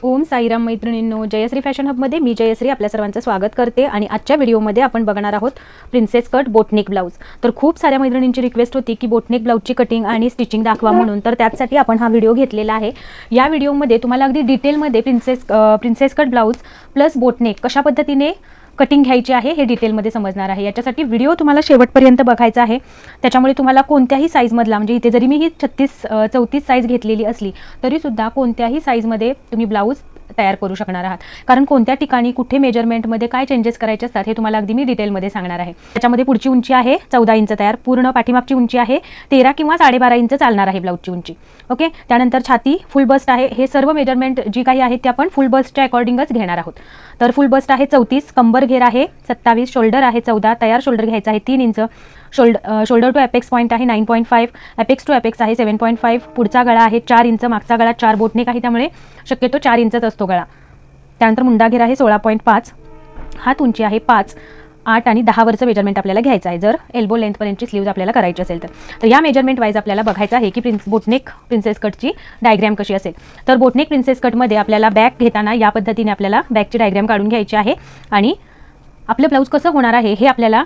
ओम साईराम मैत्रिणींनो, जयश्री फॅशन हबमध्ये मी जयश्री आपल्या सर्वांचं स्वागत करते. आणि आजच्या व्हिडिओमध्ये आपण बघणार आहोत प्रिन्सेस कट बोटनेक ब्लाउज. तर खूप साऱ्या मैत्रिणींची रिक्वेस्ट होती की बोटनेक ब्लाउजची कटिंग आणि स्टिचिंग दाखवा म्हणून, तर त्यासाठी आपण हा व्हिडिओ घेतलेला आहे. या व्हिडिओमध्ये तुम्हाला अगदी डिटेलमध्ये princess cut blouse plus boatneck कशा पद्धतीने कटिंग घ्यायची आहे हे डिटेलमध्ये समजणार आहे. याच्यासाठी व्हिडिओ तुम्हाला शेवटपर्यंत बघायचा आहे. त्याच्यामुळे तुम्हाला कोणत्याही साईजमधला, म्हणजे इथे जरी मी ही 34 साईज घेतलेली असली तरीसुद्धा कोणत्याही साईजमध्ये तुम्ही ब्लाऊज तयार करू शकणार आहात. कारण कोणत्या ठिकाणी कुठे मेजरमेंटमध्ये काय चेंजेस करायचे असतात हे तुम्हाला अगदी मी डिटेलमध्ये सांगणार आहे. त्याच्यामध्ये पुढची उंची आहे 14 इंच तयार, पूर्ण पाठीमागची उंची आहे 13 किंवा 12.5 इंच चालणार आहे ब्लाऊजची उंची. ओके, त्यानंतर छाती फुल बस्ट आहे. हे सर्व मेजरमेंट जी काही आहेत ते आपण फुल बस्टच्या अकॉर्डिंगच घेणार आहोत. तर फुल बस्ट आहे 34, कंबर घेर आहे 27, शोल्डर आहे 14, तयार शोल्डर घ्यायचा आहे 3 इंच, शोल्डर टू अपेक्स पॉईंट आहे 9.5, अपेक्स टू अपेक्स आहे 7.5, पुढचा गळा आहे 4 इंच, मागचा गळा 4 बोटनेक आहे त्यामुळे शक्यतो 4 इंचच असतो गळा. त्यानंतर मुंडा घेर आहे 16.5, हात उंची आहे 5, 8 आणि 10 वरचं मेजरमेंट आपल्याला घ्यायचं आहे जर एल्बो लेंथपर्यंतची स्लीव्ज आपल्याला करायची असेल तर. तर या मेजरमेंट वाईज आपल्याला बघायचं आहे की बोटनेक प्रिन्सेस कटची डायग्रॅम कशी असेल. तर बोटनेक प्रिन्सेस कटमध्ये आपल्याला बॅक घेताना या पद्धतीने आपल्याला बॅकची डायग्रॅम काढून घ्यायची आहे. आणि आपलं ब्लाऊज कसं होणार आहे हे आपल्याला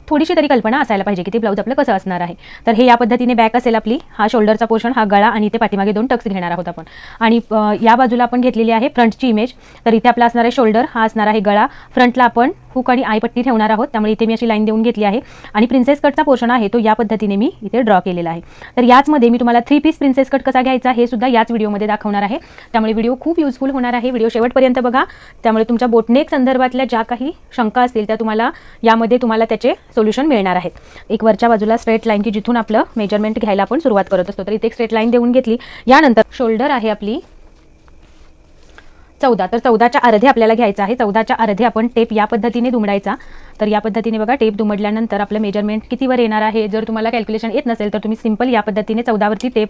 थोडीशी तरी कल्पना असायला पाहिजे की ते ब्लाऊज आपलं कसं असणार आहे. तर हे या पद्धतीने बॅक असेल आपली, हा शोल्डरचा पोर्शन, हा गळा आणि इथे पाठीमागे 2 टक्स घेणार आहोत आपण. आणि या बाजूला आपण घेतलेली आहे फ्रंटची इमेज. तर इथे आपला असणार आहे शोल्डर, हा असणार आहे गळा, फ्रंटला आपण हुक आणि आयपट्टी ठेवणार आहोत त्यामुळे इथे मी अशी लाईन देऊन घेतली आहे. आणि प्रिन्सेस कटचा पोर्शन आहे तो या पद्धतीने मी इथे ड्रॉ केलेला आहे. तर याचमध्ये मी तुम्हाला 3 पीस प्रिन्सेस कट कसा घ्यायचा हे सुद्धा याच व्हिडिओमध्ये दाखवणार आहे. त्यामुळे व्हिडिओ खूप युजफुल होणार आहे. व्हिडिओ शेवटपर्यंत बघा, त्यामुळे तुमच्या बोटनेक संदर्भातल्या ज्या काही शंका असतील त्या तुम्हाला त्याचे सोल्युशन मिळणार आहेत. एक वरच्या बाजूला स्ट्रेट लाईन की जिथून आपलं मेजरमेंट घ्यायला आपण सुरुवात करत असतो, तर इथे एक स्ट्रेट लाईन देऊन घेतली. यानंतर शोल्डर आहे आपली 14, तर 14च्या अर्धे आपल्याला घ्यायचं आहे. 14च्या अर्धे आपण टेप या पद्धतीने दुमडायचा. तर या पद्धतीने बघा, टेप दुमडल्यानंतर आपलं मेजरमेंट कितीवर येणार आहे जर तुम्हाला कॅल्क्युलेशन येत नसेल तर तुम्ही सिंपल या पद्धतीने 14 वरती टेप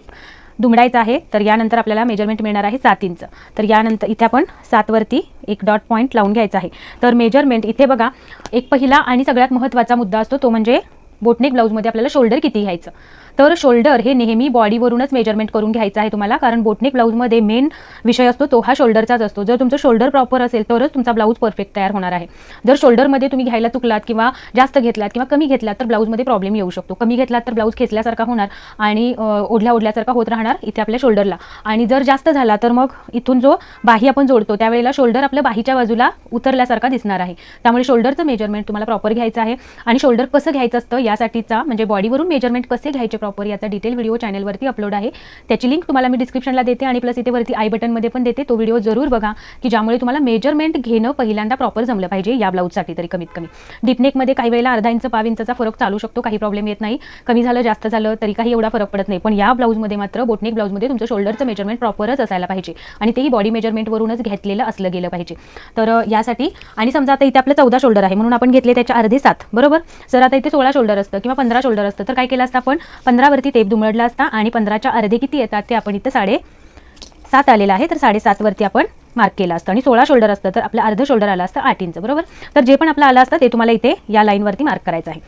दुमडायचा आहे. तर यानंतर आपल्याला मेजरमेंट मिळणार आहे 7 इंच. तर यानंतर इथे आपण 7 वरती एक डॉट पॉईंट लावून घ्यायचा आहे. तर मेजरमेंट इथे बघा, एक पहिला आणि सगळ्यात महत्त्वाचा मुद्दा असतो तो म्हणजे बोटनेक ब्लाऊजमध्ये आपल्याला शोल्डर किती घ्यायचं. तर शोल्डर हे नेहमी बॉडीवरूनच मेजरमेंट करून घ्यायचं आहे तुम्हाला, कारण बोटनेक ब्लाऊजमध्ये मेन विषय असतो तो हा शोल्डरचाच असतो. जर तुमचं शोल्डर प्रॉपर असेल तरच तुमचा ब्लाऊज परफेक्ट तयार होणार आहे. जर शोल्डरमध्ये तुम्ही घ्यायला चुकलात किंवा जास्त घेतलात किंवा कमी घेतलात तर ब्लाऊजमध्ये प्रॉब्लेम येऊ शकतो. कमी घेतलात तर ब्लाऊज खेचल्यासारखा होणार आणि ओढल्यासारखा होत राहणार इथे आपल्या शोल्डरला. आणि जर जास्त झाला तर मग इथून जो बाही आपण जोडतो त्यावेळेला शोल्डर आपल्या बाहीच्या बाजूला उतरल्यासारखा दिसणार आहे. त्यामुळे शोल्डरचं मेजरमेंट तुम्हाला प्रॉपर घ्यायचं आहे. आणि शोल्डर कसं घ्यायचं असतं यासाठीचा, म्हणजे बॉडीवरून मेजरमेंट कसे घ्यायचे प्रॉपर याचा डिटेल व्हिडिओ चॅनलवरती अपलोड आहे. त्याची लिंक तुम्हाला मी डिस्क्रिप्शनला देते आणि प्लस इथे वरती आय बटनमध्ये पण देते. तो व्हिडिओ जरूर बघा की ज्यामुळे तुम्हाला मेजरमेंट घेणं पहिल्यांदा प्रॉपर जमलं पाहिजे या ब्लाऊजसाठी तरी कमीत कमी. डीपनेकमध्ये काही वेळेला अर्धा इंच पाव इंचचा फरक चालू शकतो, काही प्रॉब्लेम येत नाही. कमी झालं जास्त झालं तरी काही एवढा फरक पडत नाही. पण या ब्लाऊजमध्ये मात्र बोटनेक ब्लाऊजमध्ये तुमचं शोल्डरचं मेजरमेंट प्रॉपरच असायला पाहिजे आणि तेही बॉडी मेजरमेंटवरूनच घेतलेलं असलं गेलं पाहिजे. तर यासाठी, आणि समजा आता इथे आपलं 14 शोल्डर आहे म्हणून आपण घेतले त्याच्या अर्धे 7, बरोबर. जर आता इथे 16 शोल्डर असतं किंवा 15 शोल्डर असतं तर काय केलं असतं आपण, 15 वरती टेप दुमडला असता आणि 15च्या अर्धे किती येतात ते आपण इथं 7.5 आलेलं आहे. तर 7.5 वरती आपण मार्क केला असतं. आणि 16 शोल्डर असतं तर आपलं अर्ध शोल्डर आलं असतं 8 इंच, बरोबर. तर जे पण आपलं आलं असतं ते तुम्हाला इथे या लाईनवरती मार्क करायचं आहे.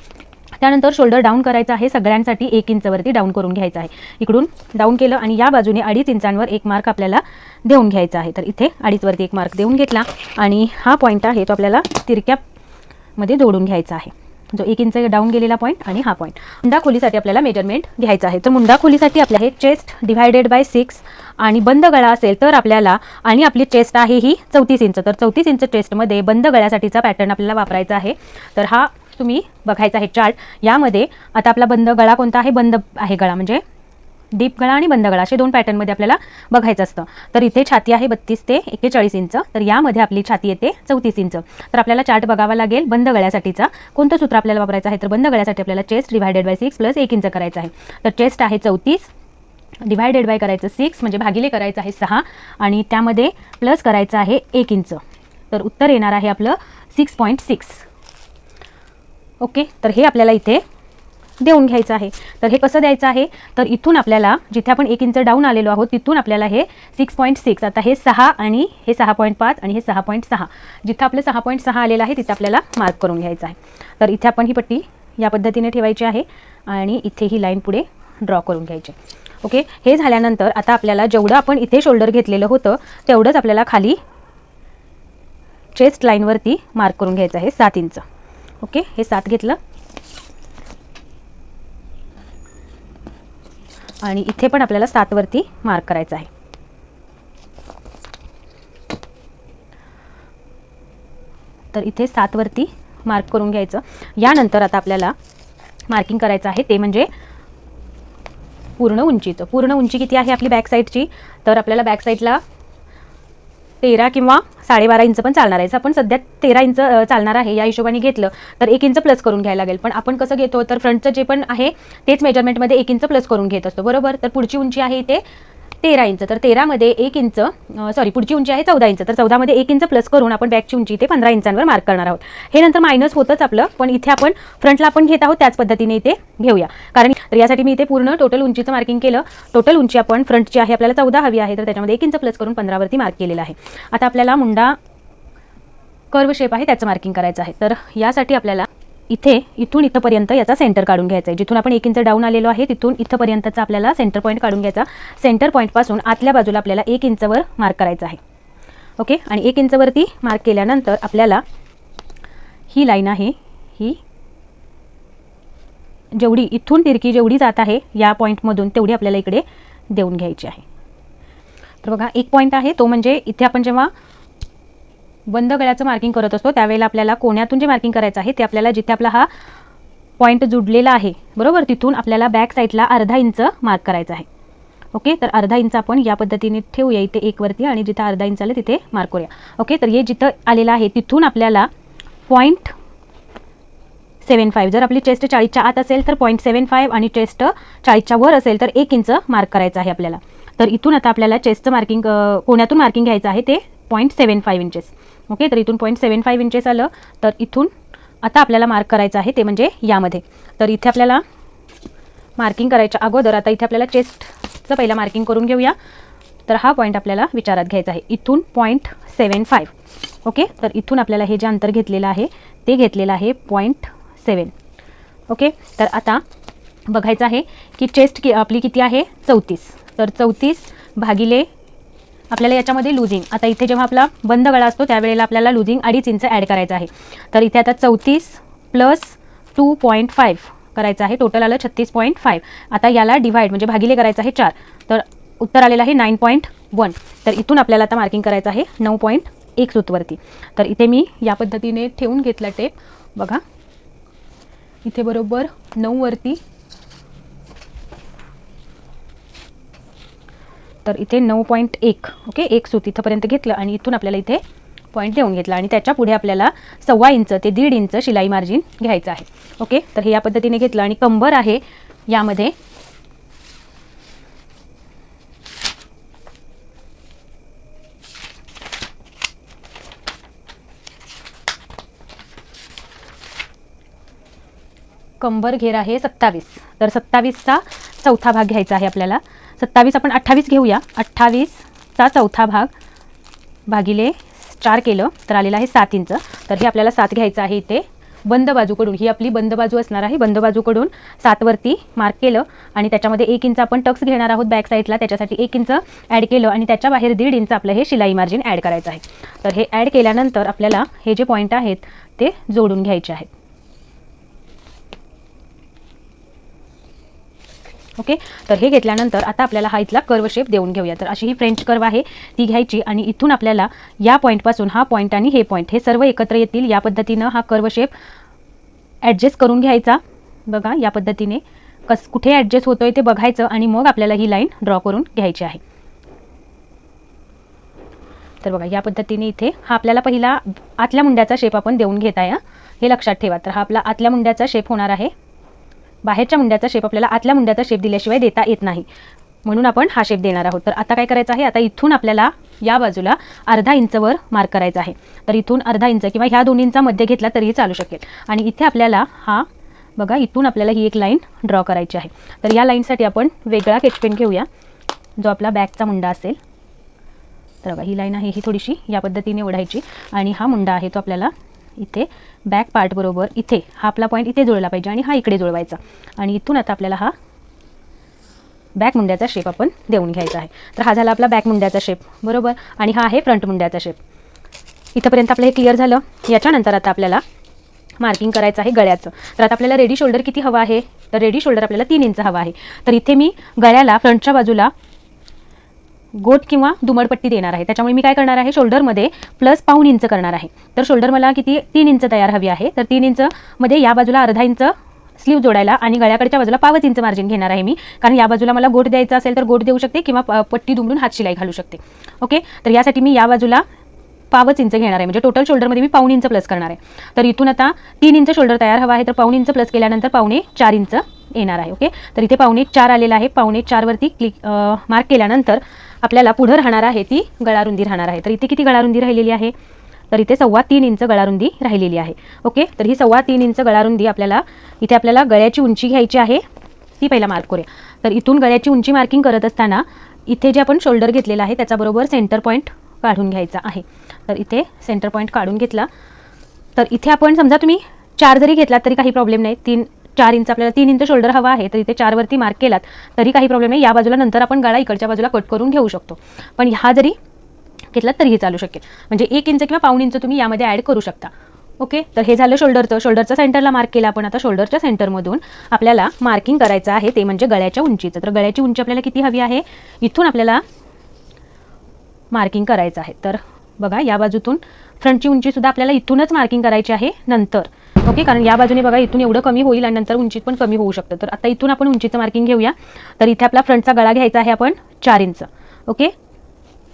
त्यानंतर शोल्डर डाऊन करायचं आहे सगळ्यांसाठी 1 इंचवरती डाऊन करून घ्यायचं आहे. इकडून डाऊन केलं आणि या बाजूने 2.5 इंचांवर एक मार्क आपल्याला देऊन घ्यायचा आहे. तर इथे 2.5 वरती एक मार्क देऊन घेतला आणि हा पॉईंट आहे तो आपल्याला तिरक्यामध्ये जोडून घ्यायचा आहे, जो 1 इंच डाऊन गेलेला पॉईंट आणि हा पॉईंट. मुंडा खोलीसाठी आपल्याला मेजरमेंट घ्यायचं आहे. तर मुंडा खोलीसाठी आपल्या हे चेस्ट डिवायडेड बाय 6 आणि बंद गळा असेल तर आपल्याला, आणि आपली चेस्ट आहे ही 34 इंच, तर 34 इंच चेस्टमध्ये बंद गळ्यासाठीचा पॅटर्न आपल्याला वापरायचा आहे. तर हा तुम्ही बघायचा आहे चार्ट. यामध्ये आता आपला बंद गळा कोणता आहे, बंद आहे गळा म्हणजे डीप गळा आणि बंद गळा असे 2 पॅटर्नमध्ये आपल्याला बघायचं असतं. तर इथे छाती आहे 32 ते 41 इंच, तर यामध्ये आपली छाती येते 34 इंच. तर आपल्याला चार्ट बघावा लागेल बंद गळ्यासाठीचा. कोणतं सूत्र आपल्याला वापरायचं आहे तर बंद गळ्यासाठी आपल्याला chest divided by 6 plus 1 inch करायचं आहे. तर चेस्ट आहे 34 डिवायडेड बाय करायचं 6 म्हणजे भागिले करायचं आहे 6 आणि त्यामध्ये प्लस करायचं आहे 1 इंच. तर उत्तर येणार आहे आपलं 6.6. ओके, तर हे आपल्याला इथे देऊन घ्यायचं आहे. तर हे कसं द्यायचं आहे तर इथून आपल्याला जिथे आपण 1 इंच डाऊन आलेलो आहोत तिथून आपल्याला हे 6.6, आता हे 6 आणि हे 6.5 आणि हे 6.6, जिथं आपलं 6.6 आलेलं आहे तिथं आपल्याला मार्क करून घ्यायचं आहे. तर इथे आपण ही पट्टी या पद्धतीने ठेवायची आहे आणि इथे ही लाईन पुढे ड्रॉ करून घ्यायची. ओके, हे झाल्यानंतर आता आपल्याला जेवढं आपण इथे शोल्डर घेतलेलं होतं तेवढंच आपल्याला खाली चेस्ट लाईनवरती मार्क करून घ्यायचं आहे 7 इंच. ओके, हे 7 घेतलं आणि इथे पण आपल्याला 7 वरती मार्क करायचं आहे. तर इथे 7 वरती मार्क करून घ्यायचं. यानंतर आता आपल्याला मार्किंग करायचं आहे ते म्हणजे पूर्ण उंचीचं. पूर्ण उंची किती आहे आपली बॅक साईडची, तर आपल्याला बॅक साईडला 13 किंवा 12.5 इंच पण चालणार आहे. आपण सध्या 13 इंच चालणार आहे या हिशोबाने घेतलं तर 1 इंच प्लस करून घ्यायला लागेल. पण आपण कसं घेतो तर फ्रंटचं जे पण आहे तेच मेजरमेंटमध्ये 1 इंच प्लस करून घेत असतो, बरोबर. तर पुढची उंची आहे इथे 13 इंच, तर 13 मध्ये 1 इंच पुढची उंची आहे 14 इंच, तर 14 मध्ये 1 इंच प्लस करून आपण बॅकची उंची इथे 15 इंचांवर मार्क करणार आहोत. हे नंतर मायनस होतच आपलं, पण इथे आपण फ्रंटला आपण घेत आहोत त्याच पद्धतीने इथे घेऊया. कारण तर यासाठी मी इथे पूर्ण टोटल उंचीचं मार्किंग केलं. टोटल उंची आपण फ्रंटची आहे आपल्याला 14 हवी आहे, तर त्याच्यामध्ये 1 इंच प्लस करून 15 वरती मार्क केलेलं आहे. आता आपल्याला मुंडा कर्व शेप आहे त्याचं मार्किंग करायचं आहे. तर यासाठी आपल्याला इथून इथपर्यंत याचा सेंटर काढून घ्यायचा आहे. जिथून आपण 1 इंच डाऊन आलेलो आहे तिथून इथपर्यंतचा आपल्याला सेंटर पॉईंट काढून घ्यायचा. सेंटर पॉईंटपासून आतल्या बाजूला आपल्याला 1 इंचवर मार्क करायचं आहे. ओके, आणि 1 इंचवरती मार्क केल्यानंतर आपल्याला ही लाईन आहे, ही जेवढी इथून तिरकी जेवढी जात आहे या पॉईंटमधून तेवढी आपल्याला इकडे देऊन घ्यायची आहे. तर बघा, एक पॉईंट आहे तो म्हणजे इथे आपण जेव्हा बंद गळ्याचं मार्किंग करत असतो त्यावेळेला आपल्याला कोण्यातून जे मार्किंग करायचं आहे ते आपल्याला जिथे आपला हा पॉईंट जुडलेला आहे, बरोबर, तिथून आपल्याला बॅक साईडला अर्धा इंच मार्क करायचा आहे. ओके, तर अर्धा इंच आपण या पद्धतीने ठेवूया इथे 1 वरती आणि जिथे अर्धा इंच आलं तिथे मार्क करूया. ओके, तर हे जिथं आलेलं आहे तिथून आपल्याला 0.75, जर आपली चेस्ट 40च्या आत असेल तर 0.75 आणि चेस्ट 40च्या वर असेल तर 1 इंच मार्क करायचं आहे आपल्याला. तर इथून आता आपल्याला चेस्टचं मार्किंग कोण्यातून मार्किंग घ्यायचं आहे ते 0.75 इंचेस. ओके, तर इथून 0.75 इंचेस आलं तर इथून आता आपल्याला मार्क करायचं आहे ते म्हणजे यामध्ये. तर इथे आपल्याला मार्किंग करायच्या अगोदर आता इथे आपल्याला चेस्टचं पहिला मार्किंग करून घेऊया. तर हा पॉईंट आपल्याला विचारात घ्यायचा आहे. इथून 0.75. ओके, तर इथून आपल्याला हे जे अंतर घेतलेलं आहे ते घेतलेलं आहे 0.7. ओके, तर आता बघायचं आहे की चेस्ट आपली किती आहे 34. तर 34 भागिले आपल्याला याच्यामध्ये लुझिंग, आता इथे जेव्हा आपला बंद गळा असतो त्यावेळेला आपल्याला लुझिंग 2.5 इंच ॲड करायचं आहे. तर इथे आता 34 प्लस 2.5 करायचं आहे, टोटल आलं 36.5. आता याला डिवाइड म्हणजे भागिले करायचं आहे 4, तर उत्तर आलेलं आहे 9.1. तर इथून आपल्याला आता मार्किंग करायचं आहे 9.1 सूतवरती. तर इथे मी या पद्धतीने ठेवून घेतला टेप. बघा, इथे बरोबर 9 वरती, तर इथे 9.1. ओके, 1 सूत इथंपर्यंत घेतलं आणि इथून आपल्याला इथे पॉईंट देऊन घेतला आणि त्याच्या पुढे आपल्याला 1.25 इंच ते 1.5 इंच शिलाई मार्जिन घ्यायचं आहे. ओके, तर हे या पद्धतीने घेतलं आणि कंबर आहे यामध्ये कंबर घेर आहे 27. तर 27चा चौथा भाग घ्यायचा आहे आपल्याला. 27 आपण 28 घेऊया. 28चा चौथा भाग भागिले 4 केलं तर आलेला आहे 7 इंच. तर हे आपल्याला 7 घ्यायचं आहे इथे बंद बाजूकडून. ही आपली बंद बाजू असणार आहे. बंद बाजूकडून 7 वरती मार्क केलं आणि त्याच्यामध्ये 1 इंच आपण टक्स घेणार आहोत बॅक साईडला, त्याच्यासाठी 1 इंच ॲड केलं आणि त्याच्या बाहेर 1.5 इंच आपलं हे शिलाई मार्जिन ॲड करायचं आहे. तर हे ॲड केल्यानंतर आपल्याला हे जे पॉईंट आहेत ते जोडून घ्यायचे आहेत. ओके, तर हे घेतल्यानंतर आता आपल्याला हा इथला कर्व शेप देऊन घेऊया. तर अशी ही फ्रेंच कर्व आहे ती घ्यायची आणि इथून आपल्याला या पॉईंटपासून हा पॉईंट आणि हे पॉईंट हे सर्व एकत्र येतील या पद्धतीनं हा कर्व शेप ॲडजस्ट करून घ्यायचा. बघा, या पद्धतीने कुठे ॲडजस्ट होतोय ते बघायचं आणि मग आपल्याला ही लाईन ड्रॉ करून घ्यायची आहे. तर बघा, या पद्धतीने इथे हा आपल्याला पहिला आतल्या मुंड्याचा शेप आपण देऊन घेत आहे, हे लक्षात ठेवा. तर हा आपला आतल्या मुंड्याचा शेप होणार आहे. बाहेरच्या मुंड्याचा शेप आपल्याला आतल्या मुंड्याचा शेप दिल्याशिवाय देता येत नाही, म्हणून आपण हा शेप देणार आहोत. तर आता काय करायचं आहे, आता इथून आपल्याला या बाजूला अर्धा इंचवर मार्क करायचा आहे. तर इथून अर्धा इंच किंवा ह्या दोन्हींचा मध्य घेतला तरीही चालू शकेल. आणि इथे आपल्याला हा बघा, इथून आपल्याला ही एक लाईन ड्रॉ करायची आहे. तर या लाईनसाठी आपण वेगळा स्केचपेन घेऊया जो आपला बॅकचा मुंडा असेल. तर बघा, ही लाईन आहे ही थोडीशी या पद्धतीने ओढायची आणि हा मुंडा आहे तो आपल्याला इथे बॅक पार्ट बरोबर इथे हा आपला पॉईंट इथे जुळला पाहिजे आणि हा इकडे जुळवायचा. आणि इथून आता आपल्याला हा बॅक मुंड्याचा शेप आपण देऊन घ्यायचा आहे. तर हा झाला आपला बॅक मुंड्याचा शेप, बरोबर. आणि हा आहे फ्रंट मुंड्याचा शेप. इथंपर्यंत आपलं हे क्लिअर झालं. याच्यानंतर आता आपल्याला मार्किंग करायचं आहे गळ्याचं. तर आता आपल्याला रेडी शोल्डर किती हवा आहे, तर रेडी शोल्डर आपल्याला 3 इंच हवा आहे. तर इथे मी गळ्याला फ्रंटच्या बाजूला गोट किंवा दुमडपट्टी देणार आहे. त्याच्यामुळे मी काय करणार आहे, शोल्डरमध्ये प्लस पाऊण इंच करणार आहे. तर शोल्डर मला किती 3 इंच तयार हवी आहे. तर 3 इंचमध्ये या बाजूला अर्धा इंच स्लीव जोडायला आणि गळ्याकडच्या बाजूला 1.5 इंच मार्जिन घेणार आहे मी. कारण या बाजूला मला गोट द्यायचा असेल तर गोट देऊ शकते किंवा पट्टी दुमडून हात शिलाई घालू शकते. ओके, तर यासाठी मी या बाजूला 1.5 इंच घेणार आहे. म्हणजे टोटल शोल्डरमध्ये मी पाऊण इंच प्लस करणार आहे. तर इथून आता 3 इंच शोल्डर तयार हवा आहे. तर पाऊण इंच प्लस केल्यानंतर 4.25 इंच येणार आहे. ओके, तर इथे 4.25 आलेला आहे. 4.25 वरती क्लिक मार्क केल्यानंतर आपल्याला पुढे राहणार आहे ती गळारुंदी राहणार आहे. तर इथे किती गळारुंदी राहिलेली आहे, तर इथे 3.25 इंच गळारुंदी राहिलेली आहे. ओके, तर ही 3.25 इंच गळारुंदी इथे आपल्याला गळ्याची उंची घ्यायची आहे, ती पहिला मार्क करूया. तर इथून गळ्याची उंची मार्किंग करत असताना इथे जे आपण शोल्डर घेतलेला आहे त्याच्याबरोबर सेंटर पॉईंट काढून घ्यायचा आहे. तर इथे सेंटर पॉईंट काढून घेतला. तर इथे आपण समजा तुम्ही 4 जरी घेतलात तरी काही प्रॉब्लेम नाही. 4 इंच आपल्याला 3 इंच शोल्डर हवा आहे. तर इथे 4 वरती मार्क केलात तरी काही प्रॉब्लेम नाही. या बाजूला नंतर आपण गळा इकडच्या बाजूला कट करून घेऊ शकतो. पण हा जरी घेतलात तरीही चालू शकेल. म्हणजे 1 इंच किंवा पाऊण इंच तुम्ही यामध्ये ॲड करू शकता. ओके, तर हे झालं शोल्डरचं सेंटरला मार्क केलं आपण. आता शोल्डरच्या सेंटरमधून आपल्याला मार्किंग करायचं आहे ते म्हणजे गळ्याच्या उंचीचं. तर गळ्याची उंची आपल्याला किती हवी आहे, इथून आपल्याला मार्किंग करायचं आहे. तर बघा, या बाजूतून फ्रंटची उंचीसुद्धा आपल्याला इथूनच मार्किंग करायची आहे नंतर. ओके, कारण या बाजूने बघा इथून एवढं कमी होईल आणि नंतर उंचीत पण कमी होऊ शकतं. तर आता इथून आपण उंचीचं मार्किंग घेऊया. तर इथे आपला फ्रंटचा गळा घ्यायचा आहे आपण 4 इंच. ओके,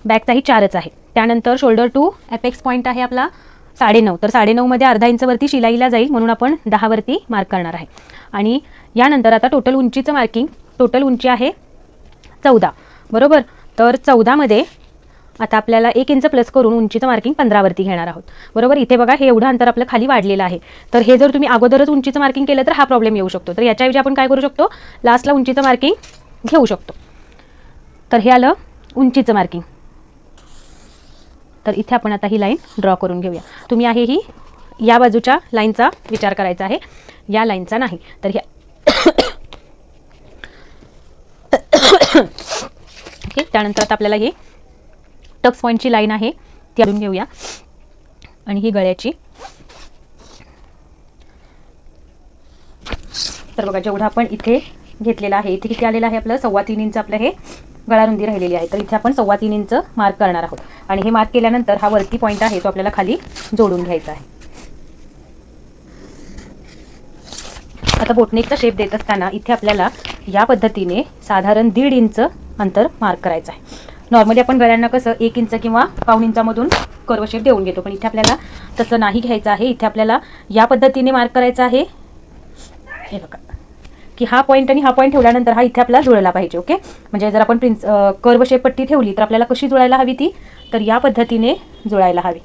बॅकचाही 4च आहे. त्यानंतर शोल्डर टू अपेक्स पॉईंट आहे आपला 9.5. तर 9.5 मध्ये अर्धा इंच वरती शिलाईला जाईल म्हणून आपण 10 वरती मार्क करणार आहे. आणि यानंतर आता टोटल उंचीचं मार्किंग, टोटल उंची आहे 14, बरोबर. तर 14 मध्ये आता आपल्याला 1 इंच प्लस करून उंचीचं मार्किंग 15 वरती घेणार आहोत, बरोबर. इथे बघा हे एवढं अंतर आपलं खाली वाढलेलं आहे. तर हे जर तुम्ही अगोदरच उंचीचं मार्किंग केलं तर हा प्रॉब्लेम येऊ शकतो. तर याच्याऐवजी आपण काय करू शकतो, लास्टला उंचीचं मार्किंग घेऊ शकतो. तर हे आलं उंचीचं मार्किंग. तर इथे आपण आता ही लाईन ड्रॉ करून घेऊया. तुम्ही आहे ही या बाजूच्या लाईनचा विचार करायचा आहे, या लाईनचा नाही. तर ह्या ओके, त्यानंतर आता आपल्याला ही टक्स पॉईंटची लाईन आहे ती काढून घेऊया. आणि ही गळ्याची. तर बघा जेवढा आपण इथे घेतलेला आहे, इथे किती आलेला आहे आपलं 3.25 इंच आपलं हे गळारुंदी राहिलेली आहे. तर इथे आपण 3.25 इंच मार्क करणार आहोत. आणि हे मार्क केल्यानंतर हा वरती पॉईंट आहे तो आपल्याला खाली जोडून घ्यायचा आहे. आता बोटनेकचा शेप देत असताना इथे आपल्याला या पद्धतीने साधारण 1.5 इंच अंतर मार्क करायचं आहे. नॉर्मली आपण गळ्यांना कसं 1 इंच किंवा पाऊण इंचामधून कर्व शेप देऊन घेतो, पण इथे आपल्याला तसं नाही घ्यायचं आहे. इथे आपल्याला या पद्धतीने मार्क करायचं आहे. हे बघा की हा पॉईंट आणि हा पॉईंट ठेवल्यानंतर हा इथे आपल्याला जुळला पाहिजे. ओके, म्हणजे जर आपण कर्व शेप पट्टी ठेवली तर आपल्याला कशी जुळायला हवी ती, तर या पद्धतीने जुळायला हवी,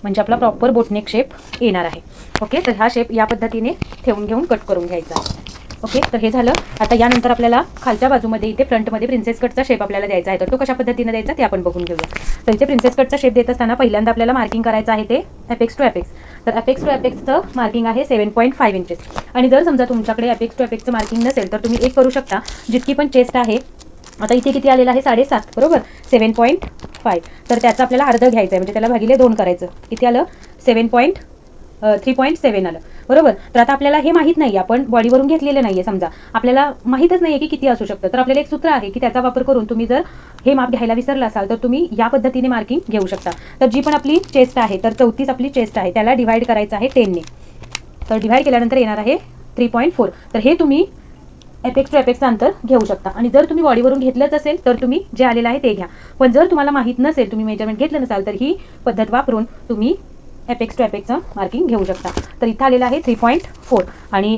म्हणजे आपला प्रॉपर बोटनेक शेप येणार आहे. ओके, तर हा शेप या पद्धतीने ठेवून घेऊन कट करून घ्यायचा आहे. ओके, तर हे झालं. आता यानंतर आपल्याला खालच्या बाजूमध्ये इथे फ्रंटमध्ये प्रिन्सेस कटचा शेप आपल्याला द्यायचा आहे. तर तो कशा पद्धतीने द्यायचा ते आपण बघून घेऊया. तर इथे प्रिन्सेस कटचा शेप देत असताना पहिल्यांदा आपल्याला मार्किंग करायचं आहे ते अपेक्स टू अपेक्स. तर अपेक्स टू अपेक्सचं मार्किंग आहे 7.5 इंचेस. आणि जर समजा तुमच्याकडे अपेक्स टू अपेक्सचं मार्किंग नसेल तर तुम्ही एक करू शकता, जितकी पण चेस्ट आहे, आता इथे किती आलेलं आहे 7.5, बरोबर, 7.5. तर त्याचं आपल्याला अर्ध घ्यायचं आहे, म्हणजे त्याला भागिले 2 करायचं. किती आलं 3.7 आलं, बरोबर. तर आता आपल्याला हे माहीत नाही, आपण बॉडीवरून घेतलेलं नाही आहे, समजा आपल्याला माहीतच नाही आहे की किती असू शकतं. तर आपल्याला एक सूत्र आहे की त्याचा वापर करून तुम्ही जर हे माप घ्यायला विसरला असाल तर तुम्ही या पद्धतीने मार्किंग घेऊ शकता. तर जी पण आपली चेस्ट आहे, तर 34 आपली चेस्ट आहे, त्याला डिवाइड करायचं आहे 10 ने. तर डिवाइड केल्यानंतर येणार आहे 3.4. तर हे तुम्ही अपेक्स टू अपेक्सचं अंतर घेऊ शकता. आणि जर तुम्ही बॉडीवरून घेतलंच असेल तर तुम्ही जे आलेलं आहे ते घ्या. पण जर तुम्हाला माहीत नसेल, तुम्ही मेजरमेंट घेतलं नसाल, तर ही पद्धत वापरून तुम्ही अपेक्स टू अपेक्सचं मार्किंग घेऊ शकता. तर इथं आलेलं आहे 3.4 आणि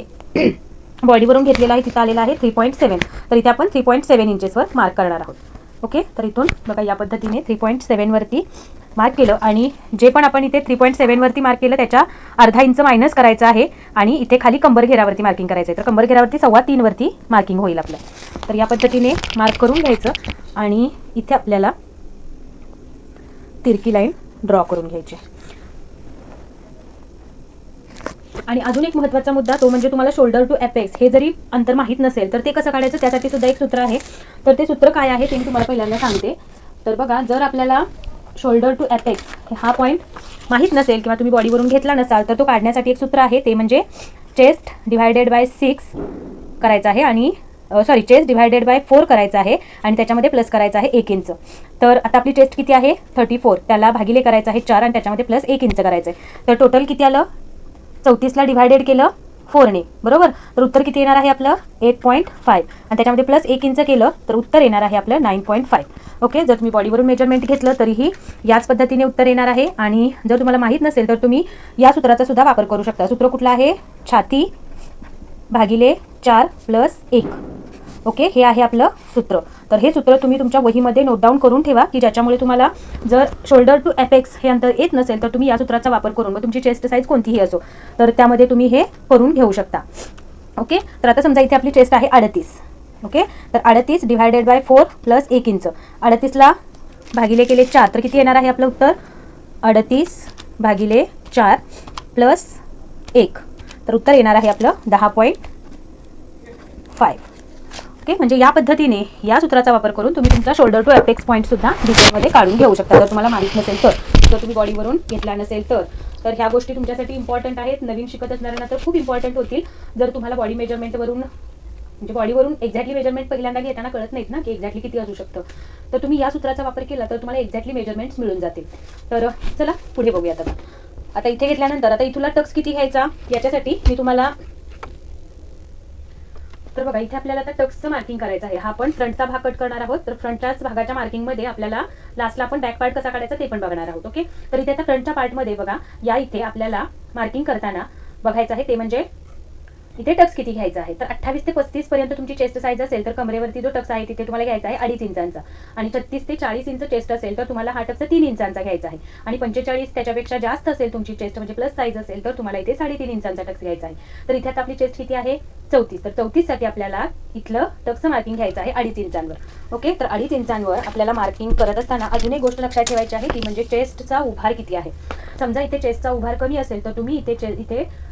बॉडीवरून घेतलेला आहे तिथं आलेला आहे 3.7. तर इथे आपण 3.7 इंचेसवर मार्क करणार आहोत. ओके, तर इथून बघा या पद्धतीने 3.7 वरती मार्क केलं. आणि जे पण आपण इथे 3.7 वरती मार्क केलं त्याच्या अर्धा इंच मायनस करायचं आहे. आणि इथे खाली कंबर घेरावरती मार्किंग करायचं आहे. तर कंबर घेरावरती 3.25 वरती मार्किंग होईल आपलं. तर या पद्धतीने मार्क करून घ्यायचं आणि इथे आपल्याला तिरकी लाईन ड्रॉ करून घ्यायची. आणि अजून एक महत्त्वाचा मुद्दा तो म्हणजे तुम्हाला शोल्डर टू एपेक्स हे जरी अंतर माहीत नसेल तर ते कसं काढायचं त्यासाठी सुद्धा एक सूत्र आहे. तर ते सूत्र काय आहे ते मी तुम्हाला पहिल्यांदा सांगते. तर बघा, जर आपल्याला शोल्डर टू एपेक्स हा पॉईंट माहीत नसेल किंवा तुम्ही बॉडीवरून घेतला नसाल तर तो काढण्यासाठी एक सूत्र आहे, ते म्हणजे चेस्ट डिवायडेड बाय 6 करायचं आहे आणि चेस्ट डिवायडेड बाय 4 करायचं आहे आणि त्याच्यामध्ये प्लस करायचं आहे 1 इंच. तर आता आपली चेस्ट किती आहे 34, त्याला भागिले करायचं आहे 4 आणि त्याच्यामध्ये प्लस 1 इंच करायचं आहे. तर टोटल किती आलं 34ला डिवायडेड केलं 4ने, बरोबर. तर उत्तर किती येणार आहे आपलं 8.5 आणि त्याच्यामध्ये प्लस 1 इंच केलं तर उत्तर येणार आहे आपलं 9.5. ओके, जर तुम्ही बॉडीवरून मेजरमेंट घेतलं तरीही याच पद्धतीने उत्तर येणार आहे. आणि जर तुम्हाला माहीत नसेल तर तुम्ही या सूत्राचा सुद्धा वापर करू शकता. सूत्र कुठलं आहे, छाती भागिले 4 प्लस 1. ओके, हे आहे आपलं सूत्र. तर हे सूत्र तुम्ही तुमच्या वहीमध्ये नोट डाऊन करून ठेवा की ज्याच्यामुळे तुम्हाला जर शोल्डर टू एपेक्स हे अंतर येत नसेल तर तुम्ही या सूत्राचा वापर करून, मग तुमची चेस्ट साईज कोणतीही असो तर त्यामध्ये तुम्ही हे करून घेऊ शकता. ओके, तर आता समजा इथे आपली चेस्ट आहे 38. ओके, तर 38 डिवायडेड बाय 4 प्लस 1 इंच. 38ला भागिले केले 4 तर किती येणार आहे आपलं उत्तर 38 भागिले 4 प्लस 1. तर उत्तर येणार आहे आपलं 10.5. ओके, म्हणजे या पद्धतीने या सूत्राचा वापर करून तुम्ही तुमचा शोल्डर टू एपेक्स पॉईंट सुद्धा डिटेलमध्ये काढून घेऊ शकता. जर तुम्हाला माहीत नसेल तर, जर तुम्ही बॉडीवरून घेतला नसेल तर ह्या गोष्टी तुमच्यासाठी इम्पॉर्टंट आहेत. नवीन शिकत असणाऱ्यांना तर खूप इम्पॉर्टंट होतील. जर तुम्हाला बॉडी मेजरमेंटवरून म्हणजे बॉडीवरून एक्झॅक्टली मेजरमेंट पहिल्यांदा घेताना कळत नाहीत ना की एक्झॅक्टली किती असू शकतं, तर तुम्ही या सूत्राचा वापर केला तर तुम्हाला एक्झॅक्टली मेजरमेंट्स मिळून जातील. तर चला पुढे बघूयात. आता इथे घेतल्यानंतर आता इथूला टक्स किती घ्यायचा याच्यासाठी मी तुम्हाला, तर बघा इथे आपल्याला आता टक्सचं मार्किंग करायचं आहे. हा आपण फ्रंटचा भाग कट करणार आहोत. तर फ्रंटच्याच भागाच्या मार्किंगमध्ये आपल्याला लास्टला आपण बॅक पार्ट कसा काढायचा ते पण बघणार आहोत. ओके, तर इथे आता फ्रंटच्या पार्टमध्ये बघा, या इथे आपल्याला मार्किंग करताना बघायचं आहे ते म्हणजे इथे टक्स किती घ्यायचा आहे. तर 28 ते 35 पर्यंत तुमची चेस्ट साईज असेल तर कमरेवरती जो टक्स आहे तिथे तुम्हाला घ्यायचा आहे 2.5 इंचांचा. आणि 36 ते 40 इंच चेस्ट असेल तर तुम्हाला हा टक्स 3 इंचांचा घ्यायचा आहे. आणि 45 त्याच्यापेक्षा जास्त असेल तुमची चेस्ट म्हणजे प्लस साईज असेल तर तुम्हाला इथे 3.5 इंचांचा टक्स घ्यायचा आहे. तर इथे आता आपली चेस्ट किती आहे 34. तर 34 साठी आपल्याला इथलं टक्स मार्किंग घ्यायचं आहे 2.5 इंचांवर. ओके, तर 2.5 इंचांवर आपल्याला मार्किंग करत असताना अजून एक गोष्ट लक्षात ठेवायची आहे ती म्हणजे चेस्टचा उभार किती आहे. समजा इथे चेस्टचा उभार कमी असेल तर तुम्ही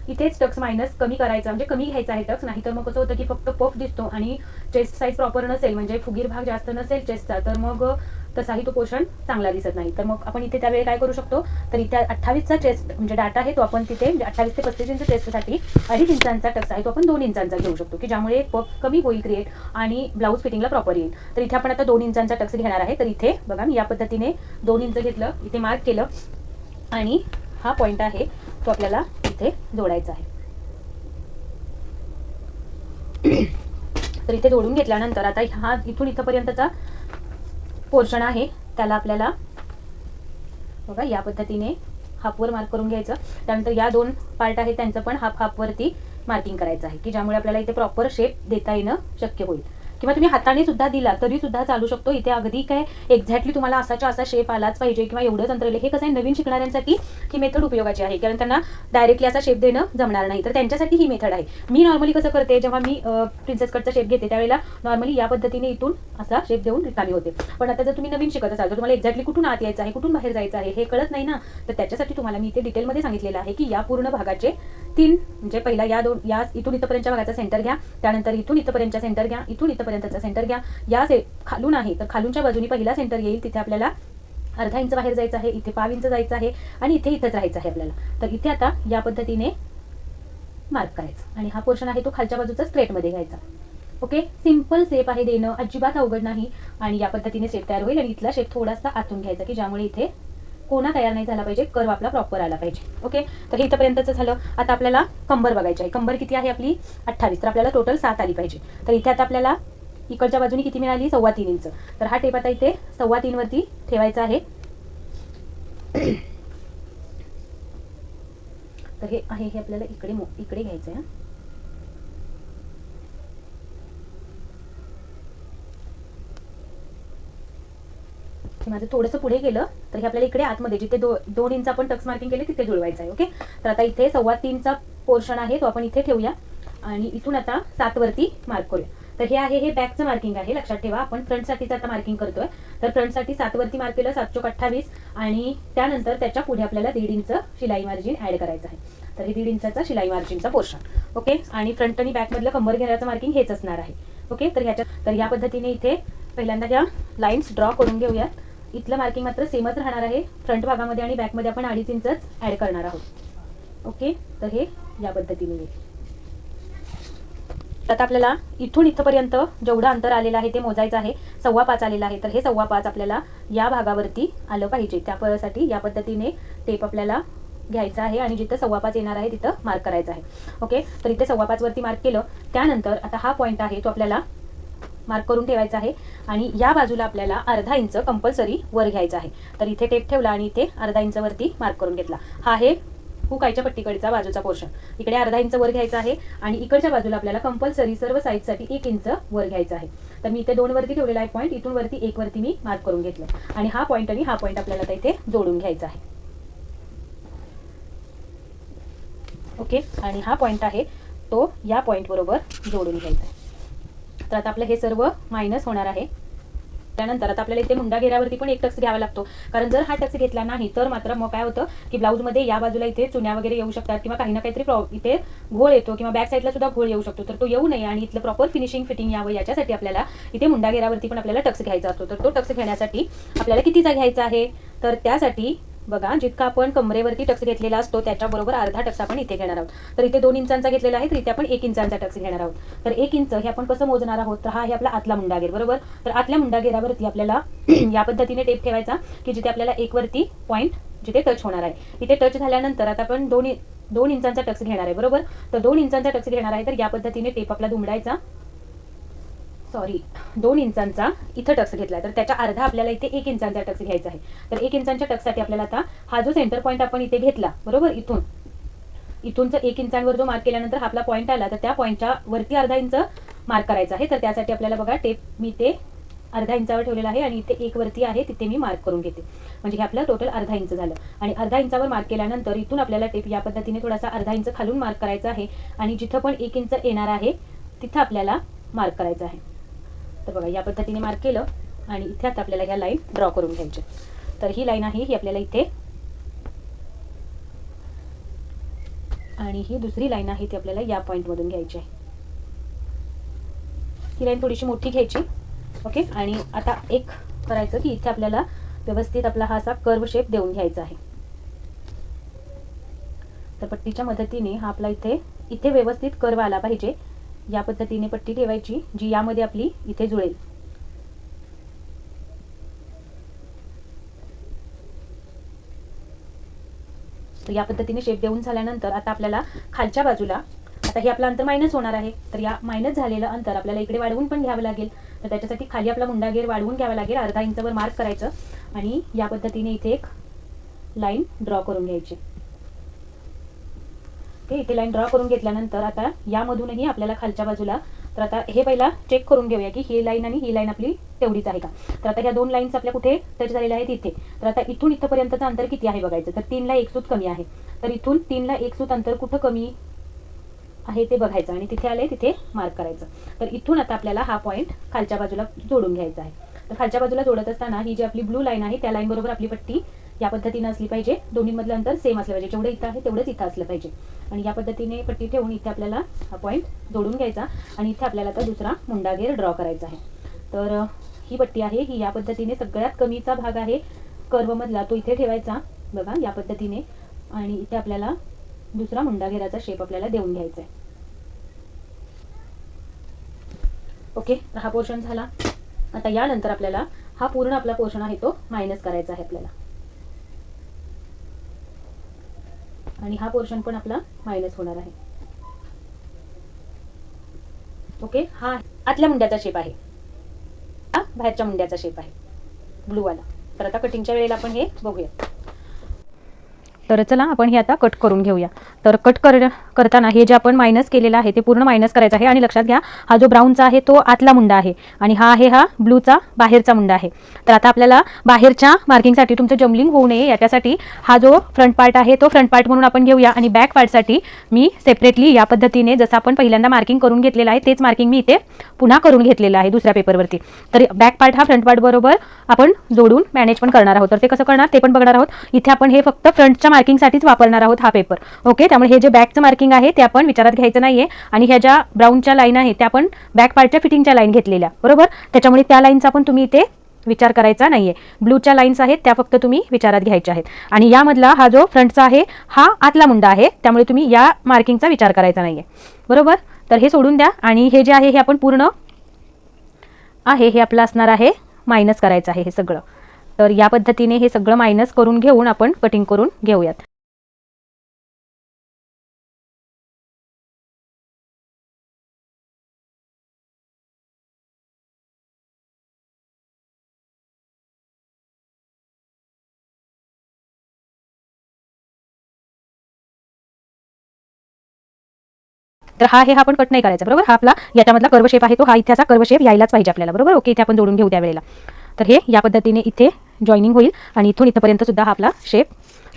इथेच टक्स मायनस कमी करायचा म्हणजे कमी घ्यायचा आहे टक्स. नाही तर मग कसं होतं की फक्त पफ दिसतो आणि चेस्ट साईज प्रॉपर नसेल म्हणजे फुगीर भाग जास्त नसेल चेस्टचा तर मग तसाही तो पोर्शन चांगला दिसत नाही. तर मग आपण इथे त्यावेळी काय करू शकतो, तर इथे 28चा चेस्ट म्हणजे डाटा आहे तो आपण तिथे 28 ते 35 इंच चेस्टसाठी 2.5 इंचांचा टक्स आहे तो आपण 2 इंचांचा घेऊ शकतो की ज्यामुळे पफ कमी होईल क्रिएट आणि ब्लाऊज फिटिंगला प्रॉपर येईल. तर इथे आपण आता 2 इंचांचा टक्स घेणार आहे. तर इथे बघा मी या पद्धतीने 2 इंच घेतलं, इथे मार्क केलं आणि हा पॉईंट आहे तो आपल्याला इथे जोडायचा आहे. तर इथे जोडून घेतल्यानंतर आता हा इथून इथपर्यंतचा पोर्शन आहे त्याला आपल्याला बघा या पद्धतीने हाफवर मार्क करून घ्यायचं. त्यानंतर या 2 पार्ट आहेत त्यांचं पण हाफवरती मार्किंग करायचं आहे की ज्यामुळे आपल्याला इथे प्रॉपर शेप देता येणं शक्य होईल. किंवा तुम्ही हाताने सुद्धा दिला तरी सुद्धा चालू शकतो. इथे अगदी काय एक्झॅक्टली तुम्हाला असाच्या असा शेप आलाच पाहिजे किंवा एवढंच अंतर हे कसं आहे नवीन शिकणाऱ्यांसाठी ही मेथड उपयोगाची आहे कारण त्यांना डायरेक्टली असा शेप देणं जमणार नाही. तर त्यांच्यासाठी ही मेथड आहे. मी नॉर्मली कसं करते जेव्हा मी प्रिन्सेस कटचा शेप घेते त्यावेळेला नॉर्मली या पद्धतीने इथून असा शेप देऊन रिकामी होते. पण आता जर तुम्ही नवीन शिकत असाल तर तुम्हाला एक्झॅक्टली कुठून आत यायचं आहे कुठून बाहेर जायचं आहे हे कळत नाही ना. तर त्याच्यासाठी तुम्हाला मी इथे डिटेलमध्ये सांगितलेलं आहे की या पूर्ण भागाचे 3 म्हणजे पहिला या इथून इथपर्यंतच्या भागाचा सेंटर घ्या, त्यानंतर इथून इथपर्यंतचा सेंटर घ्या, इथून इथपर्यंतचा सेंटर घ्या. या खालून आहे तर खालूनच्या बाजूनी पहिला सेंटर येईल तिथे आपल्याला अर्धा इंच बाहेर जायचं आहे, इथे 5 इंच जायचं आहे आणि इथेच राहायचं आहे आपल्याला. तर इथे आता या पद्धतीने मार्क करायचं आणि हा पोर्शन आहे तो खालच्या बाजूचा स्ट्रेटमध्ये घ्यायचा. ओके, सिंपल शेप आहे देणं, अजिबात अवघड नाही आणि या पद्धतीने शेप तयार होईल. आणि इथला शेप थोडासा आतून घ्यायचा की ज्यामुळे इथे कोणा तयार नाही झाला पाहिजे, कर्व आपला प्रॉपर आला पाहिजे. ओके, तर हे इथपर्यंतचं झालं. आता आपल्याला कंबर बघायची आहे. कंबर किती आहे आपली 28, तर आपल्याला टोटल 7 आली पाहिजे. तर इथे आता आपल्याला इकडच्या बाजूने किती मिळाली 3.25 इंच. तर हा टेप आता इथे 3.25 वरती ठेवायचा आहे. तर हे आहे हे आपल्याला इकडे घ्यायचं आहे. माझं थोडंसं पुढे गेलं तर हे आपल्याला इकडे आतमध्ये जिथे 2 इंच आपण टक्स मार्किंग केले तिथे जुळवायचं आहे. ओके, तर आता इथे 3.25चा पोर्शन आहे तो आपण इथे ठेवूया आणि इथून आता 7 वरती मार्क करूया. तर हे आहे हे बॅकचं मार्किंग आहे, लक्षात ठेवा. आपण फ्रंटसाठीच आता मार्किंग करतोय. तर फ्रंटसाठी 7 वरती मार्क केलं, 7 चोक 28 आणि त्यानंतर त्याच्या पुढे आपल्याला 1.5 इंच शिलाई मार्जिन ऍड करायचं आहे. तर हे 1.5 इंचाचा शिलाई मार्जिनचा पोर्शन. ओके, आणि फ्रंट आणि बॅक मधलं कंबर घेण्याचं मार्किंग हेच असणार आहे. ओके, तर या पद्धतीने इथे पहिल्यांदा ह्या लाईन्स ड्रॉ करून घेऊयात. इथलं मार्किंग मात्र सेमच राहणार आहे. फ्रंट भागामध्ये आणि बॅकमध्ये आपण 2.5 इंचच ॲड करणार आहोत. ओके, तर हे या पद्धतीने येईल. आता आपल्याला इथून इथपर्यंत जेवढं अंतर आलेलं आहे ते मोजायचं आहे. 5.25 आलेलं आहे, तर हे 5.25 आपल्याला या भागावरती आलं पाहिजे. त्यासाठी या पद्धतीने टेप आपल्याला घ्यायचा आहे आणि जिथं 5.25 येणार आहे तिथं मार्क करायचं आहे. ओके, तर इथे 5.25 वरती मार्क केलं. त्यानंतर आता हा पॉईंट आहे तो आपल्याला मार्क करून ठेवायचा आहे आणि या बाजूला आपल्याला 1/2 इंच कंपल्सरी वर घ्यायचा आहे. तर इथे टेप ठेवला आणि इथे 1/2 इंच वरती मार्क करून घेतला. हा आहे हुकायच्या पट्टीकडचा बाजूचा पोर्शन. इकडे 1/2 इंच वर घ्यायचा आहे आणि इकडच्या बाजूला आपल्याला कंपल्सरी सर्व साईडसाठी 1 इंच वर घ्यायचा आहे. तर मी इथे 2 वरती ठेवलेला आहे पॉईंट, इथून वरती 1 वरती मी मार्क करून घेतलं आणि हा पॉईंट आणि हा पॉईंट आपल्याला आता इथे जोडून घ्यायचा आहे. ओके, आणि हा पॉईंट आहे तो या पॉईंट बरोबर जोडून घ्यायचा आहे. तर आता आपलं हे सर्व मायनस होणार आहे. त्यानंतर आता आपल्याला इथे मुंडा घेऱ्यावरती पण एक टक्स घ्यावा लागतो, कारण जर हा टक्स घेतला नाही तर मात्र मग काय होतं की ब्लाऊजमध्ये या बाजूला इथे चुन्या वगैरे येऊ शकतात किंवा काही ना काहीतरी इथे घोळ येतो किंवा बॅक साईडला सुद्धा घोळ येऊ शकतो. तर तो येऊ नये आणि इथलं प्रॉपर फिनिशिंग फिटिंग यावं याच्यासाठी आपल्याला इथे मुंडा घेऱ्यावरती पण आपल्याला टक्स घ्यायचा असतो. तर तो टक्स घेण्यासाठी आपल्याला कितीचा घ्यायचा आहे, तर त्यासाठी बघा जितका आपण कमरेवरती टक्स घेतलेला असतो त्याच्याबरोबर 1/2 टक्स आपण इथे घेणार आहोत. तर इथे 2 इंचांचा घेतलेला आहे, तर इथे आपण 1 इंचांचा टक्स घेणार आहोत. तर 1 इंच हे आपण कसं मोजणार आहोत, तर हा आहे आपला आतला मुंडा घेर, बरोबर. तर आतल्या मुंडा घेरावरती आपल्याला या पद्धतीने टेप ठेवायचा की जिथे आपल्याला 1 वरती पॉईंट जिथे टच होणार आहे. इथे टच झाल्यानंतर आता आपण 2 इंचांचा टक्स घेणार आहे, बरोबर. तर 2 इंचांचा टक्स घेणार आहे, तर या पद्धतीने टेप आपला दुमडायचा. 2 इंचांचा इथं टक्स घेतला, तर त्याच्या अर्धा आपल्याला इथे 1 इंचांचा टक्स घ्यायचा आहे. तर 1 इंचांच्या टक्ससाठी आपल्याला आता हा जो सेंटर पॉईंट आपण इथे घेतला, बरोबर, इथूनचा 1 इंचांवर जो मार्क केल्यानंतर हा आपला पॉईंट आला, तर त्या पॉईंटच्या वरती 1/2 इंच मार्क करायचा आहे. तर त्यासाठी आपल्याला बघा टेप मी ते 1/2 इंचावर ठेवलेला आहे आणि इथे 1 वरती आहे तिथे मी मार्क करून घेते. म्हणजे हे आपलं टोटल 1/2 इंच झालं. आणि 1/2 इंचावर मार्क केल्यानंतर इथून आपल्याला टेप या पद्धतीने थोडासा 1/2 इंच खालून मार्क करायचा आहे आणि जिथं पण 1 इंच येणार आहे तिथं आपल्याला मार्क करायचं आहे. तर बघा या पद्धतीने मार्क केलं आणि इथे आता आपल्याला ह्या लाईन ड्रॉ करून घ्यायची. तर ही लाईन आहे ही आपल्याला इथे, आणि ही दुसरी लाईन आहे ती आपल्याला या पॉईंट मधून घ्यायची आहे. ही लाईन थोडीशी मोठी घ्यायची. ओके, आणि आता एक करायचं की इथे आपल्याला व्यवस्थित आपला हा असा कर्व शेप देऊन घ्यायचा आहे. तर पट्टीच्या मदतीने हा आपला इथे व्यवस्थित कर्व आला पाहिजे. या पद्धतीने पट्टी ठेवायची जी यामध्ये आपली इथे जुळेल. तर या पद्धतीने शेप देऊन झाल्यानंतर आता आपल्याला खालच्या बाजूला, आता हे आपलं अंतर मायनस होणार आहे, तर या मायनस झालेलं अंतर आपल्याला इकडे वाढवून पण घ्यावं लागेल. तर त्याच्यासाठी खाली आपला मुंडा घेर वाढवून घ्यावा लागेल. 1/2 इंचावर मार्क करायचं आणि या पद्धतीने इथे एक लाईन ड्रॉ करून घ्यायची. ओके, इथे लाईन ड्रॉ करून घेतल्यानंतर आता यामधूनही आपल्याला खालच्या बाजूला, तर आता हे पहिला चेक करून घेऊया की ही लाईन आणि ही लाईन आपली तेवढीच आहे का. तर आता ह्या 2 लाईन्स आपल्या कुठे टच झालेल्या आहेत इथे. तर आता इथून इथपर्यंतचं अंतर किती आहे बघायचं. तर 3 ला 1 सूत कमी आहे, तर इथून 3 ला 1 सूत अंतर कुठं कमी आहे ते बघायचं आणि तिथे आले तिथे मार्क करायचं. तर इथून आता आपल्याला हा पॉईंट खालच्या बाजूला जोडून घ्यायचा आहे. तर खालच्या बाजूला जोडत असताना ही जी आपली ब्लू लाईन आहे त्या लाईन बरोबर आपली पट्टी या पद्धतीने असली पाहिजे. दोन्हीमधलं अंतर सेम असलं पाहिजे, जेवढं इथं आहे तेवढंच इथं असलं पाहिजे. आणि या पद्धतीने पट्टी ठेवून इथे आपल्याला हा पॉईंट जोडून घ्यायचा आणि इथे आपल्याला आता दुसरा मुंडा घेर ड्रॉ करायचा आहे. तर ही पट्टी आहे ही या पद्धतीने सगळ्यात कमीचा भाग आहे कर्व मधला तो इथे ठेवायचा बघा या पद्धतीने, आणि इथे आपल्याला दुसरा मुंडा घेराचा शेप आपल्याला देऊन घ्यायचा आहे. ओके, तर हा पोर्शन झाला. आता यानंतर आपल्याला हा पूर्ण आपला पोर्शन आहे तो मायनस करायचा आहे आपल्याला, आणि हा पोर्शन पण आपला मायनस होणार आहे. ओके, हा आतल्या मुंड्याचा शेप आहे, हा बाहेरच्या मुंड्याचा शेप आहे ब्लू वाला. तर आता कटिंगच्या वेळेला आपण हे बघूया. तर चला आपण हे आता कट करून घेऊया. तर करताना हे जे आपण मायनस केलेलं आहे ते पूर्ण मायनस करायचं आहे. आणि लक्षात घ्या, हा जो ब्राऊनचा आहे तो आतला मुंडा आहे आणि हा आहे हा ब्लूचा बाहेरचा मुंडा आहे. तर आता आपल्याला बाहेरच्या मार्किंगसाठी तुमचं जम्बलिंग होऊ नये याच्यासाठी हा जो फ्रंट पार्ट आहे तो फ्रंट पार्ट म्हणून आपण घेऊया. आणि बॅक पार्टसाठी मी सेपरेटली या पद्धतीने जसं आपण पहिल्यांदा मार्किंग करून घेतलेलं आहे तेच मार्किंग मी इथे पुन्हा करून घेतलेलं आहे दुसऱ्या पेपरवरती. तर बॅक पार्ट हा फ्रंट पार्ट बरोबर आपण जोडून मॅनेज पण करणार आहोत. तर ते कसं करणार ते पण बघणार आहोत. इथे आपण हे फक्त फ्रंटच्या मार्किंगसाठीच वापरणार आहोत हा पेपर. ओके, त्यामुळे हे जे बॅकचं मार्किंग आहे ते आपण विचारात घ्यायचं नाहीये. आणि ह्या ज्या ब्राऊनच्या लाईन आहे त्या आपण बॅक पार्टच्या फिटिंगच्या लाईन घेतलेल्या, बरोबर. त्याच्यामुळे त्या लाईनचा पण तुम्ही इथे विचार करायचा नाहीये. ब्लूच्या लाईन्स आहेत त्या फक्त तुम्ही विचारात घ्यायच्या आहेत. आणि यामधला हा जो फ्रंटचा आहे हा आतला मुंडा आहे, त्यामुळे तुम्ही या मार्किंगचा विचार करायचा नाहीये, बरोबर. तर हे सोडून द्या. आणि हे जे आहे हे आपण पूर्ण आहे हे आपलं असणार आहे मायनस करायचं आहे हे सगळं. तर या पद्धतीने हे सगळं मायनस करून घेऊन आपण कटिंग करून घेऊयात. तर हा आपण कट नाही करायचा, बरोबर. हा आपला याच्यामधला कर्व शेप आहे तो हा इथेचा कर्व शेप यायलाच पाहिजे आपल्याला, बरोबर. ओके, इथे आपण जोडून घेऊ त्यावेळेला. तर हे या पद्धतीने इथे जॉईनिंग होईल आणि इथून इथपर्यंत सुद्धा हा आपला शेप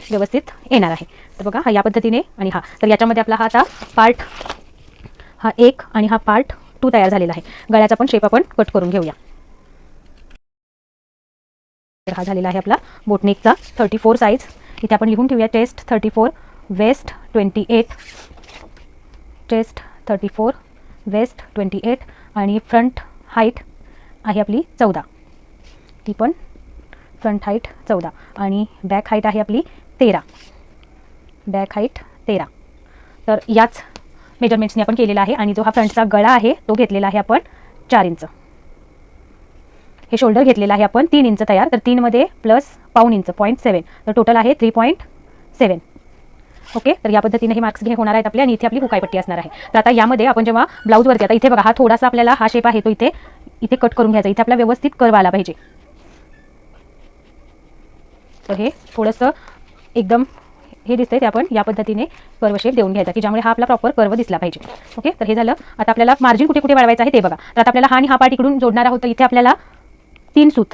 व्यवस्थित येणार आहे. तर बघा हा या पद्धतीने. आणि हा तर याच्यामध्ये आपला हा आता पार्ट हा 1 आणि हा पार्ट 2 तयार झालेला आहे. गळ्याचा पण शेप आपण कट करून घेऊया. तर हा झालेला आहे आपला बोटनेकचा 34 साईज. इथे आपण लिहून ठेवूया चेस्ट 34, वेस्ट 28, चेस्ट 34, वेस्ट 28 आणि फ्रंट हाईट आहे आपली 14. ती पण फ्रंट हाईट 14 आणि बॅक हाईट आहे आपली 13. Back height 13. तर याच मेजरमेंट्सने आपण केलेला आहे. आणि जो हा फ्रंटचा गळा आहे तो घेतलेला आहे आपण 4 इंच. हे शोल्डर घेतलेला आहे आपण 3 इंच तयार. तर 3 मध्ये प्लस पाऊण इंच 0.7, तर टोटल आहे 3.7. ओके, तर या पद्धतीने हे मार्क्स होणार आहेत आपले. आणि इथे आपली हुकाई पट्टी असणार आहे. तर आता यामध्ये आपण जेव्हा ब्लाऊजवरती आता इथे बघा हा थोडासा आपल्याला हा शेप आहे तो इथे कट करून घ्यायचा. इथे आपला व्यवस्थित कर्व आला पाहिजे. तर हे थोडंसं एकदम हे दिसतंय ते आपण या पद्धतीने कर्व शेप देऊन घ्यायचा की ज्यामुळे हा आपला प्रॉपर कर्व दिसला पाहिजे. ओके, तर हे झालं. आता आपल्याला मार्जिन कुठे कुठे वाढवायचं आहे ते बघा. तर आता आपल्याला हा आणि हा पार्ट इकडून जोडणार आहोत. तर इथे आपल्याला 3 सूत,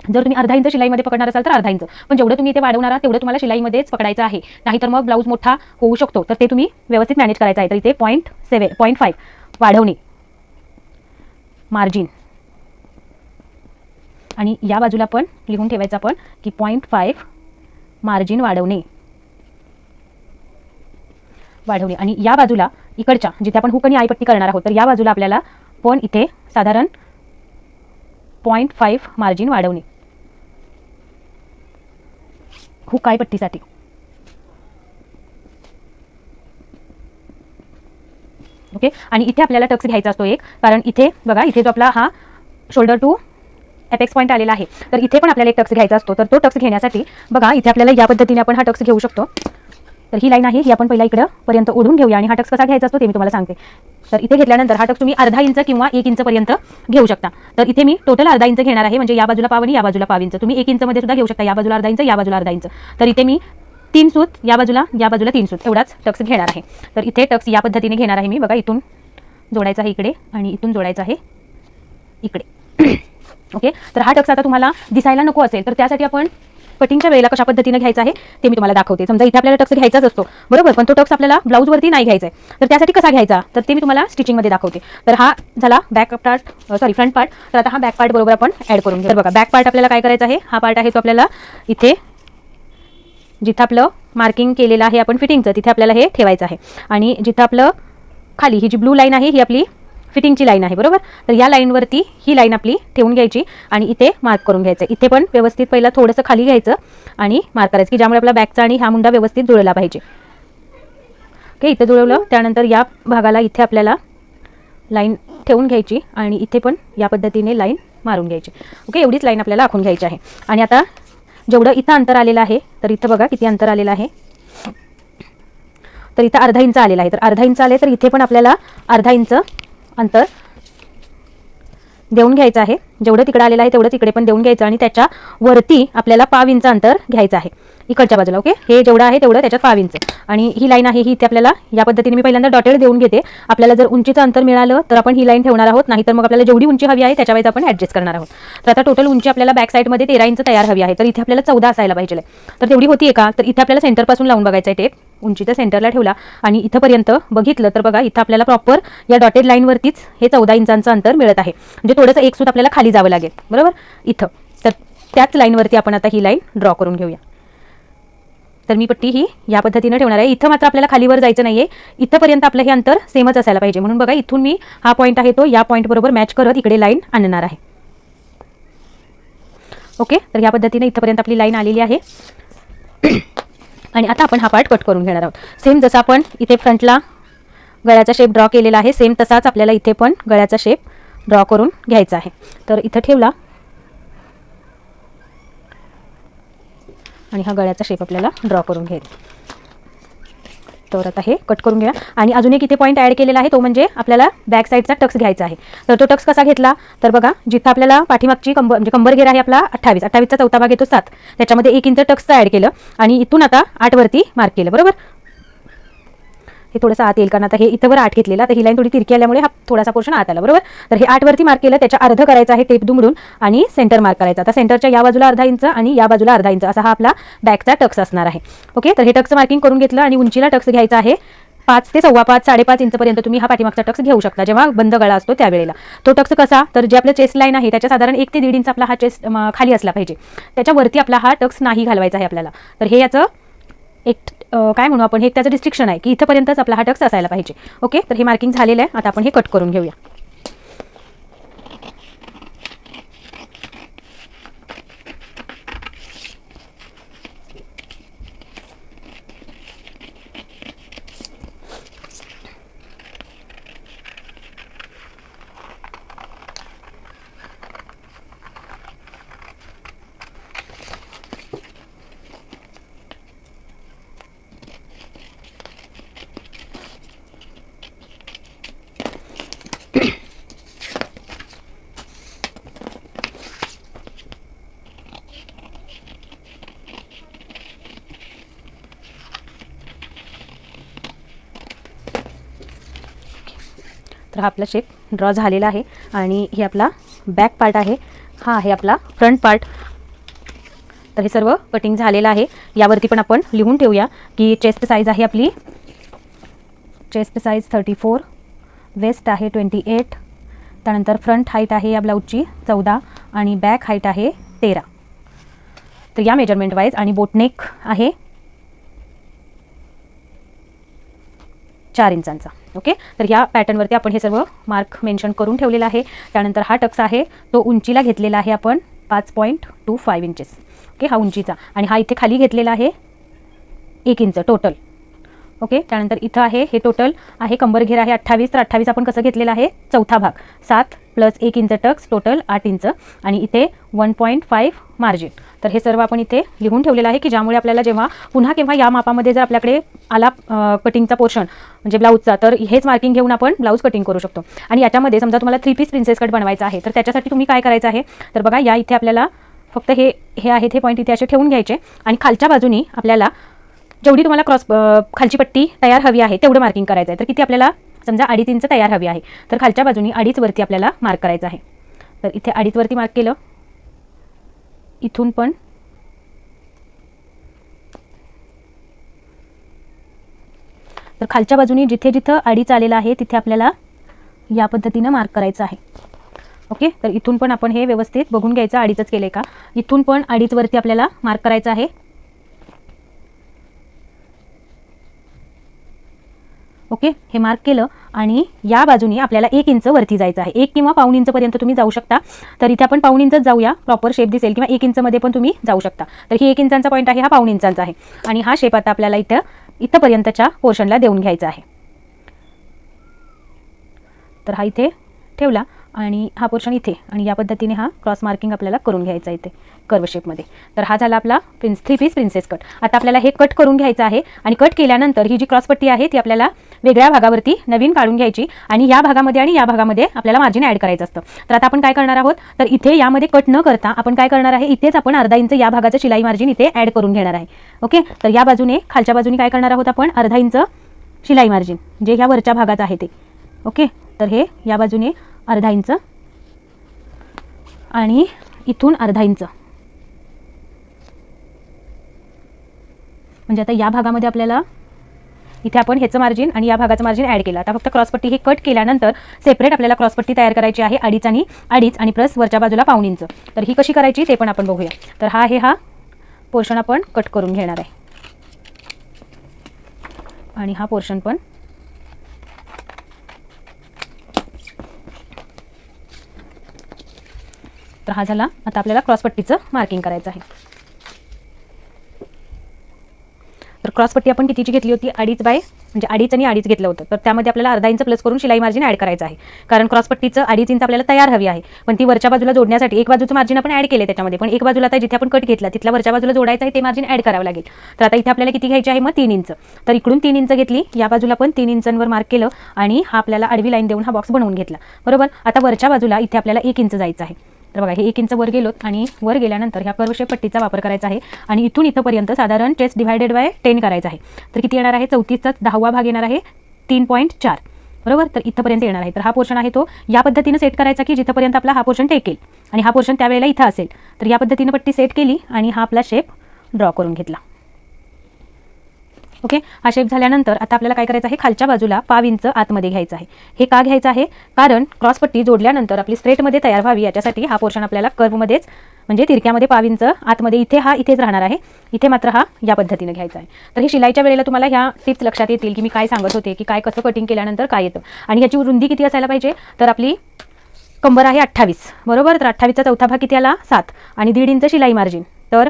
जर तुम्ही अर्धा इंच शिलाईमध्ये पकडणार असाल तर अर्धा इंच, पण जेवढं तुम्ही इथे वाढवणार आहात तेवढं तुम्हाला शिलाईमध्येच पकडायचं आहे. नाहीतर मग ब्लाऊज मोठा होऊ शकतो. तर ते तुम्ही व्यवस्थित मॅनेज करायचं आहे. तर इथे 0.5 वाढवणे मार्जिन. आणि या बाजूला पण लिहून ठेवायचं आपण की 0.5 मार्जिन वाढवणे. आणि या बाजूला इकडच्या जिथे आपण हुक आणि आईपट्टी करणार आहोत तर या बाजूला आपल्याला पण इथे साधारण 0.5 मार्जिन वाढवणे हुक आईपट्टीसाठी. ओके, आणि इथे आपल्याला टक्स घ्यायचा असतो एक, कारण इथे बघा इथे जो आपला हा शोल्डर टू एपेक्स पॉईंट आलेला आहे तर इथे पण आपल्याला एक टक्स घ्यायचा असतो. तर तो टक्स घेण्यासाठी बघा इथे आपल्याला या पद्धतीने आपण हा टक्स घेऊ शकतो. तर ही लाईन आहे ही आपण पहिला इकडं पर्यंत ओढून घेऊया आणि हा टक्स कसा घ्यायचा असतो ते मी तुम्हाला सांगते. तर इथे घेतल्यानंतर हा टक्स तुम्ही अर्धा इंच किंवा 1 इंच पर्यंत घेऊ शकता. तर इथे मी टोटल अर्धा इंच घेणार आहे, म्हणजे या बाजूला पाव आणि या बाजूला पाव इंच. तुम्ही 1 इंच मध्ये सुद्धा घेऊ शकता, या बाजूला अर्धा इंच या बाजूला अर्धा इंच. तर इथे मी 3 सूत या बाजूला 3 सूत एवढाच टक्स घेणार आहे. तर इथे टक्स या पद्धतीने घेणार आहे मी. बघा इथून जोडायचा आहे इकडे आणि इथून जोडायचा आहे इकडे. ओके, तर हा टक्स आता तुम्हाला दिसायला नको असेल तर त्यासाठी आपण कटिंगच्या वेळेला कशा पद्धतीने घ्यायचा आहे ते मी तुम्हाला दाखवते. समजा इथे आपल्याला टक्स घ्यायचाच असतो, बरोबर, पण तो टक्स आपल्याला ब्लाऊजवरती नाही घ्यायचा आहे. तर त्यासाठी कसा घ्यायचा तर ते मी तुम्हाला स्टिचिंगमध्ये दाखवते. तर हा झाला फ्रंट पार्ट. तर आता हा बॅक पार्ट बरोबर आपण ॲड करून घेऊ. तर बघा बॅक पार्ट आपल्याला काय करायचं आहे, हा पार्ट आहे तो आपल्याला इथे जिथं आपलं मार्किंग केलेलं आहे आपण फिटिंगचं तिथे आपल्याला हे ठेवायचं आहे. आणि जिथं आपलं खाली ही जी ब्लू लाईन आहे ही आपली फिटिंगची लाईन आहे, बरोबर. तर या लाईनवरती ही लाईन आपली ठेवून घ्यायची आणि इथे मार्क करून घ्यायचं. इथे पण व्यवस्थित पहिला थोडंसं खाली घ्यायचं आणि मार्क करायचं की ज्यामुळे आपला बॅकचा आणि हा मुंडा व्यवस्थित जुळला पाहिजे. ओके, इथे जुळवलं त्यानंतर या भागाला इथे आपल्याला लाईन ठेवून घ्यायची आणि इथे पण या पद्धतीने लाईन मारून घ्यायची. ओके, एवढीच लाईन आपल्याला आखून घ्यायची आहे. आणि आता जेवढं इथं अंतर आलेलं आहे तर इथं बघा किती अंतर आलेलं आहे. तर इथं अर्धा इंच आलेला आहे. तर अर्धा इंच आले तर इथे पण आपल्याला अर्धा इंच अंतर देऊन घ्यायचं आहे. जेवढं तिकडे आलेलं आहे तेवढंच इकडे पण देऊन घ्यायचं आणि त्याच्या वरती आपल्याला 1/2 इंच अंतर घ्यायचं आहे इकडच्या बाजूला. ओके, हे जेवढं आहे तेवढं त्याच्यात 1/2 इंच. आणि ही लाईन आहे ही इथे आपल्याला या पद्धतीने मी पहिल्यांदा डॉटेड देऊन घेते. आपल्याला जर उंचीचं अंतर मिळालं तर आपण ही लाईन ठेवणार आहोत, नाहीतर मग आपल्याला जेवढी उंची हवी आहे त्याच्या वेळेस आपण ॲडजस्ट करणार आहोत. तर आता टोटल उंची आपल्याला बॅक साईडमध्ये 13 इंच तयार हवी आहे, तर इथे आपल्याला 14 असायला पाहिजे. तर तेवढी होती का? तर इथे आपल्याला सेंटरपासून लावून बघायचं आहे टेप. उंचीच्या सेंटरला ठेवला आणि इथंपर्यंत बघितलं तर बघा इथं आपल्याला प्रॉपर या डॉटेड लाईनवरतीच हे 14 इंचांचं अंतर मिळत आहे. म्हणजे थोडंसं एक सूत आपल्याला खाली जावं लागेल, बरोबर इथं. तर त्याच लाईनवरती आपण आता ही लाईन ड्रॉ करून घेऊया. तर मी पट्टी ही या पद्धतीने ठेवणार आहे. इथं मात्र आपल्याला खालीवर जायचं नाहीये, इथंपर्यंत आपलं हे अंतर सेमच असायला पाहिजे. म्हणून बघा इथून मी हा पॉईंट आहे तो या पॉईंट बरोबर मॅच करत इकडे लाईन आणणार आहे. ओके, तर या पद्धतीने इथंपर्यंत आपली लाईन आलेली आहे. आणि आता आपण हा पार्ट कट करून घेणार आहोत. सेम जसं आपण इथे फ्रंटला गळ्याचा शेप ड्रॉ केलेला आहे सेम तसाच आपल्याला इथे पण गळ्याचा शेप ड्रॉ करून घ्यायचा आहे. तर इथं ठेवला आणि हा गळ्याचा शेप आपल्याला ड्रॉ करून घ्यायचा. तर आता हे कट करून घ्या. आणि अजून एक इथे पॉईंट ॲड केलेला आहे तो म्हणजे आपल्याला बॅक साईडचा टक्स घ्यायचा आहे. तर तो टक्स कसा घेतला तर बघा जिथं आपल्याला पाठीमागची म्हणजे कंबर घेर आहे आपला 28चा चौथा भाग येतो 7, त्याच्यामध्ये 1 इंच टक्सचं ॲड केलं आणि इथून आता 8 वरती मार्क केलं, बरोबर. हे थोडंसं आत येईल कारण आता हे इथं वर 8 घेतलेला, तर ही लाईन थोडी तिरकी आल्यामुळे हा थोडासा पोर्शन आत आला, बरोबर. तर हे 8 वरती मार्क केलं, त्याच्या अर्ध करायचं आहे टेप दुमडून आणि सेंटर मार्क करायचा. आता सेंटरच्या या बाजूला अर्धा इंच आणि या बाजूला अर्धा इंच असा हा आपला बॅकचा टक्स असणार आहे. ओके, तर हे टक्स मार्किंग करून घेतलं आणि उंचीला टक्स घ्यायचा आहे 5 ते 5.25 5.5 इंचपर्यंत तुम्ही हा पाठीमागचा टक्स घेऊ शकता जेव्हा बंद गळा असतो त्यावेळेला. तो टक्स कसा तर जे आपलं चेस्ट लाईन आहे त्याच्या साधारण 1 ते 1.5 इंच आपला हा चेस्ट खाली असला पाहिजे, त्याच्यावरती आपला हा टक्स नाही घालवायचा आहे आपल्याला. तर हे याचं एक काय म्हणू आपण, हे त्याचं डिस्ट्रिक्शन आहे की इथंपर्यंतच आपला हा टक्स असायला पाहिजे. ओके, तर हे मार्किंग झालेलं आहे. आता आपण हे कट करून घेऊया. तर हा आपला शेप ड्रॉ झालेला आहे आणि हे आपला बॅक पार्ट आहे, हा आहे आपला फ्रंट पार्ट. तर हे सर्व कटिंग झालेलं आहे. यावरती पण आपण लिहून ठेवूया की चेस्ट साईज आहे आपली, चेस्ट साईज 34, वेस्ट आहे 28, त्यानंतर फ्रंट हाईट आहे या ब्लाऊजची 14 आणि बॅक हाईट आहे 13. तर या मेजरमेंट वाईज आणि बोटनेक आहे 4 इंचांचा. ओके, तर ह्या पॅटर्नवरती आपण हे सर्व मार्क मेन्शन करून ठेवलेला आहे. त्यानंतर हा टक्स आहे तो उंचीला घेतलेला आहे आपण 5.25 इंचेस. ओके, हा उंचीचा आणि हा इथे खाली घेतलेला आहे 1 इंच टोटल. ओके, त्यानंतर इथं आहे हे टोटल आहे कंबर घेर आहे 28, तर 28 आपण कसं घेतलेला आहे चौथा भाग 7 + 1 इंच टक्स टोटल 8 इंच आणि इथे 1.5 मार्जिन. तर हे सर्व आपण इथे लिहून ठेवलेलं आहे की ज्यामुळे आपल्याला जेव्हा पुन्हा केव्हा या मापामध्ये जर आपल्याकडे आला कटिंगचा पोर्शन म्हणजे ब्लाऊजचा, तर हेच मार्किंग घेऊन आपण ब्लाऊज कटिंग करू शकतो. आणि याच्यामध्ये समजा तुम्हाला 3 पीस प्रिन्सेस कट बनवायचा आहे तर त्याच्यासाठी तुम्ही काय करायचं आहे तर बघा या इथे आपल्याला फक्त हे आहेत हे पॉईंट इथे असे ठेवून घ्यायचे आणि खालच्या बाजूनी आपल्याला जेवढी तुम्हाला खालची पट्टी तयार हवी आहे तेवढं मार्किंग करायचं आहे. तर किती आपल्याला समजा 2.5 इंच तयार हवी आहे तर खालच्या बाजूनी 2.5 वरती आपल्याला मार्क करायचं आहे. तर इथे 2.5 वरती मार्क केलं, इथून पण तर खालच्या बाजूनी जिथे जिथं 2.5 आलेलं आहे तिथे आपल्याला या पद्धतीनं मार्क करायचं आहे. ओके, तर इथून पण आपण हे व्यवस्थित बघून घ्यायचं 2.5च केले का. इथून पण 2.5 वरती आपल्याला मार्क करायचं आहे. ओके, हे मार्क केलं आणि या बाजूनी आपल्याला 1 इंच वरती जायचं आहे. 1 किंवा पाऊण इंचपर्यंत तुम्ही जाऊ शकता. तर इथे आपण पाऊण इंचच जाऊया, प्रॉपर शेप दिसेल, किंवा 1 इंचमध्ये पण तुम्ही जाऊ शकता. तर ही 1 इंचांचा पॉईंट आहे, हा पाऊण इंचांचा आहे आणि हा शेप आता आपल्याला इथंपर्यंतच्या पोर्शनला देऊन घ्यायचा आहे. तर हा इथे ठेवला आणि हा पोर्शन इथे आणि या पद्धतीने हा क्रॉस मार्किंग आपल्याला करून घ्यायचा इथे कर्व शेपमध्ये. तर हा झाला आपला 3 पीस प्रिन्सेस कट. आता आपल्याला हे कट करून घ्यायचं आहे आणि कट केल्यानंतर ही जी क्रॉस पट्टी आहे ती आपल्याला वेगळ्या भागावरती नवीन काढून घ्यायची आणि या भागामध्ये आणि या भागामध्ये आपल्याला मार्जिन ॲड करायचं असतं. तर आता आपण काय करणार आहोत, तर इथे यामध्ये कट न करता आपण काय करणार आहे, इथेच आपण अर्धा इंच या भागाचं शिलाई मार्जिन इथे ॲड करून घेणार आहे. ओके, तर या बाजूने खालच्या बाजूने काय करणार आहोत आपण, अर्धा इंच शिलाई मार्जिन जे ह्या वरच्या भागात आहे ते. ओके, तर हे या बाजूने अर्धा इंच आणि इथून अर्धा इंच. म्हणजे आता या भागामध्ये आपल्याला इथे आपण ह्याचं मार्जिन आणि या भागाचं मार्जिन ॲड केलं. आता फक्त क्रॉसपट्टी हे कट केल्यानंतर सेपरेट आपल्याला क्रॉसपट्टी तयार करायची आहे 2.5 आणि प्लस वरच्या बाजूला 1.5 इंच. तर ही कशी करायची ते पण आपण बघूया. तर हा पोर्शन आपण कट करून घेणार आहे आणि हा पोर्शन पण तर हा झाला. आता आपल्याला क्रॉसपट्टीचं मार्किंग करायचं आहे. तर क्रॉसपट्टी आपण कितीची घेतली होती, 2.5 आणि 2.5 घेतलं होतं. तर त्यामध्ये आपल्याला अर्धा इंच प्लस करून शिलाई मार्जिन ॲड करायचं आहे, कारण क्रॉसपट्टीचं 2.5 इंच आपल्याला तयार हवी आहे. पण ती वरच्या बाजूला जोडण्यासाठी एक बाजूचं मार्जिन आपण ॲड केले त्याच्यामध्ये, पण एक बाजूला आता जिथे आपण कट घेतला तिथल्या वरच्या बाजूला जोडायचं आहे ते मार्जिन ॲड करावं लागेल. तर आता इथे आपल्याला किती घ्यायची आहे, मग 3 इंच. तर इकडून 3 इंच घेतली, या बाजूला पण 3 इंचांवर मार्क केलं आणि हा आपल्याला आडवी लाईन देऊन हा बॉक्स बनवून घेतला. बरोबर. आता वरच्या बाजूला इथे आपल्याला 1 इंच जायचं आहे. तर बघा, हे 1 इंच वर गेलोत आणि वर गेल्यानंतर ह्या कर्व शेप पट्टीचा वापर करायचा आहे आणि इथून इथंपर्यंत साधारण चेस्ट डिवायडेड बाय 10 करायचं आहे. तर किती येणार आहे, 34चा 10वा भाग येणार आहे 3.4. बरोबर. तर इथंपर्यंत येणार आहे. तर हा पोर्शन आहे तो या पद्धतीने सेट करायचा की जिथंपर्यंत आपला हा पोर्शन टेकेल आणि हा पोर्शन त्यावेळेला इथं असेल. तर या पद्धतीने पट्टी सेट केली आणि हा आपला शेप ड्रॉ करून घेतला. ओके, हा शेप झाल्यानंतर आता आपल्याला काय करायचं आहे, खालच्या बाजूला 1.5 इंच आतमध्ये घ्यायचं आहे. हे का घ्यायचं आहे, कारण क्रॉसपट्टी जोडल्यानंतर आपली स्ट्रेटमध्ये तयार व्हावी याच्यासाठी हा पोर्शन आपल्याला कर्वमध्येच म्हणजे तिरक्यामध्ये 1.5 इंच आतमध्ये इथेच राहणार आहे. इथे मात्र हा या पद्धतीने घ्यायचा आहे. तर हे शिलाईच्या वेळेला तुम्हाला ह्या टिप्स लक्षात येतील की मी काय सांगत होते की काय कसं कटिंग केल्यानंतर काय येतं. आणि ह्याची रुंदी किती असायला पाहिजे, तर आपली कंबर आहे 28. बरोबर. तर 28चा चौथा भाग किती आला, 7 आणि 1.5 इंच शिलाई मार्जिन. तर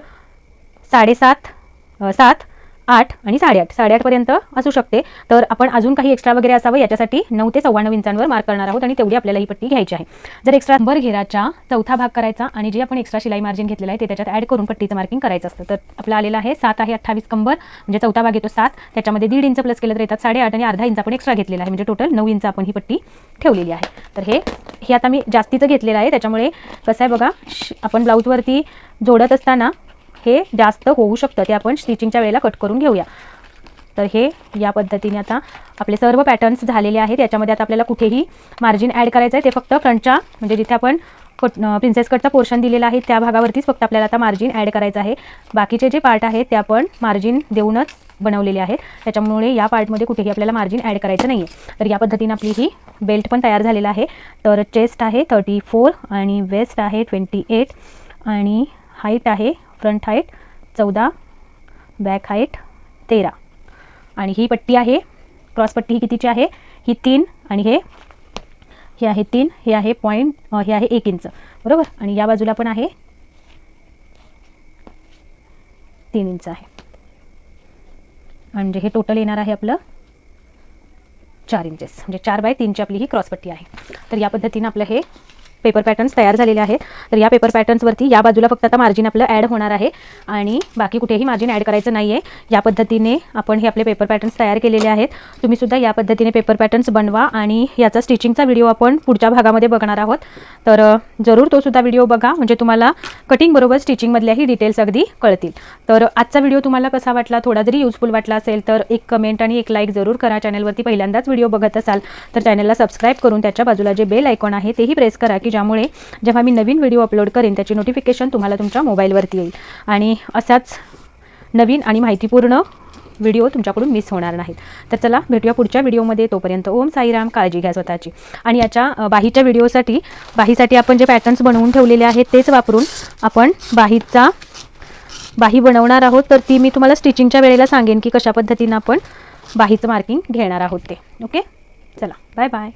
7.5, 7, 8 आणि 8.5 पर्यंत असू शकते. तर आपण अजून काही एक्स्ट्रा वगैरे असावं याच्यासाठी 9 ते 9.25 इंचांवर मार्क करणार आहोत आणि तेवढी आपल्याला ही पट्टी घ्यायची आहे. जर एक्स्ट्रा कंबर घेराच्या चौथा भाग करायचा आणि जे आपण एक्स्ट्रा शिलाई मार्जिन घेतलेलं आहे ते त्याच्यात ॲड करून पट्टीचं मार्किंग करायचं असतं. तर आपलं आलेलं आहे 7 आहे 28 कंबर म्हणजे चौथा भाग येतो 7, त्याच्यामध्ये 1.5 इंच प्लस केलं तर येतात 8.5 आणि अर्धा इंच आपण एक्स्ट्रा घेतलेला आहे म्हणजे टोटल 9 इंच आपण ही पट्टी ठेवलेली आहे. तर हे आता मी जास्तीचं घेतलेलं आहे, त्याच्यामुळे कसं आहे बघा, आपण ब्लाऊजवरती जोडत असताना हे जास्त होऊ शकतं, ते आपण स्टिचिंगच्या वेळेला कट करून घेऊया. तर हे या पद्धतीने आता आपले सर्व पॅटर्न्स झालेले आहेत. याच्यामध्ये आता आपल्याला कुठेही मार्जिन ॲड करायचं आहे, ते फक्त फ्रंटच्या म्हणजे जिथे आपण प्रिन्सेस कटचा पोर्शन दिलेला आहे त्या भागावरतीच फक्त आपल्याला आता मार्जिन ॲड करायचं आहे. बाकीचे जे पार्ट आहेत ते आपण मार्जिन देऊनच बनवलेले आहेत, त्याच्यामुळे या पार्टमध्ये कुठेही आपल्याला मार्जिन ॲड करायचं नाही आहे. तर या पद्धतीने आपली ही बेल्ट पण तयार झालेला आहे. तर चेस्ट आहे 34 आणि वेस्ट आहे 28 आणि हाईट आहे फ्रंट हाईट 14, बॅक हाईट 13 आणि ही पट्टी आहे क्रॉसपट्टी ही कितीची आहे, ही 3 आणि हे आहे 3, हे आहे हे आहे 1 इंच. बरोबर. आणि या बाजूला पण आहे 3 इंच आहे म्हणजे हे टोटल येणार आहे आपलं 4 इंचेस म्हणजे 4/3ची आपली ही क्रॉसपट्टी आहे. तर या पद्धतीने आपलं हे पेपर पॅटर्न्स तयार झालेले आहेत. तर या पेपर पॅटर्न्सवरती या बाजूला फक्त आता मार्जिन आपलं ॲड होणार आहे आणि बाकी कुठेही मार्जिन ॲड करायचं नाही आहे. या पद्धतीने आपण हे आपले पेपर पॅटर्न्स तयार केलेले आहेत. तुम्ही सुद्धा या पद्धतीने पेपर पॅटर्न्स बनवा आणि याचा स्टिचिंगचा व्हिडिओ आपण पुढच्या भागामध्ये बघणार आहोत. तर जरूर तो सुद्धा व्हिडिओ बघा म्हणजे तुम्हाला कटिंगबरोबर स्टिचिंगमधल्याही डिटेल्स अगदी कळतील. तर आजचा व्हिडिओ तुम्हाला कसा वाटला, थोडा जरी युजफुल वाटला असेल तर एक कमेंट आणि एक लाईक जरूर करा. चॅनलवरती पहिल्यांदाच व्हिडिओ बघत असाल तर चॅनलला सबस्क्राईब करून त्याच्या बाजूला जे बेल आयकॉन आहे तेही प्रेस करा की ज्यामुळे जेव्हा मी नवीन व्हिडिओ अपलोड करेन त्याची नोटिफिकेशन तुम्हाला तुमच्या मोबाईलवरती येईल आणि असाच नवीन आणि माहितीपूर्ण व्हिडिओ तुमच्याकडून मिस होणार नाहीत. तर चला भेटूया पुढच्या व्हिडिओमध्ये. तोपर्यंत ओम साईराम, काळजी घ्या स्वतःची. आणि याच्या बाहीच्या बाहीसाठी आपण जे पॅटर्न्स बनवून ठेवलेले आहेत तेच वापरून आपण बाही बनवणार आहोत. तर ती मी तुम्हाला स्टिचिंगच्या वेळेला सांगेन की कशा पद्धतीनं आपण बाहीचं मार्किंग घेणार आहोत ते. ओके, चला बाय बाय.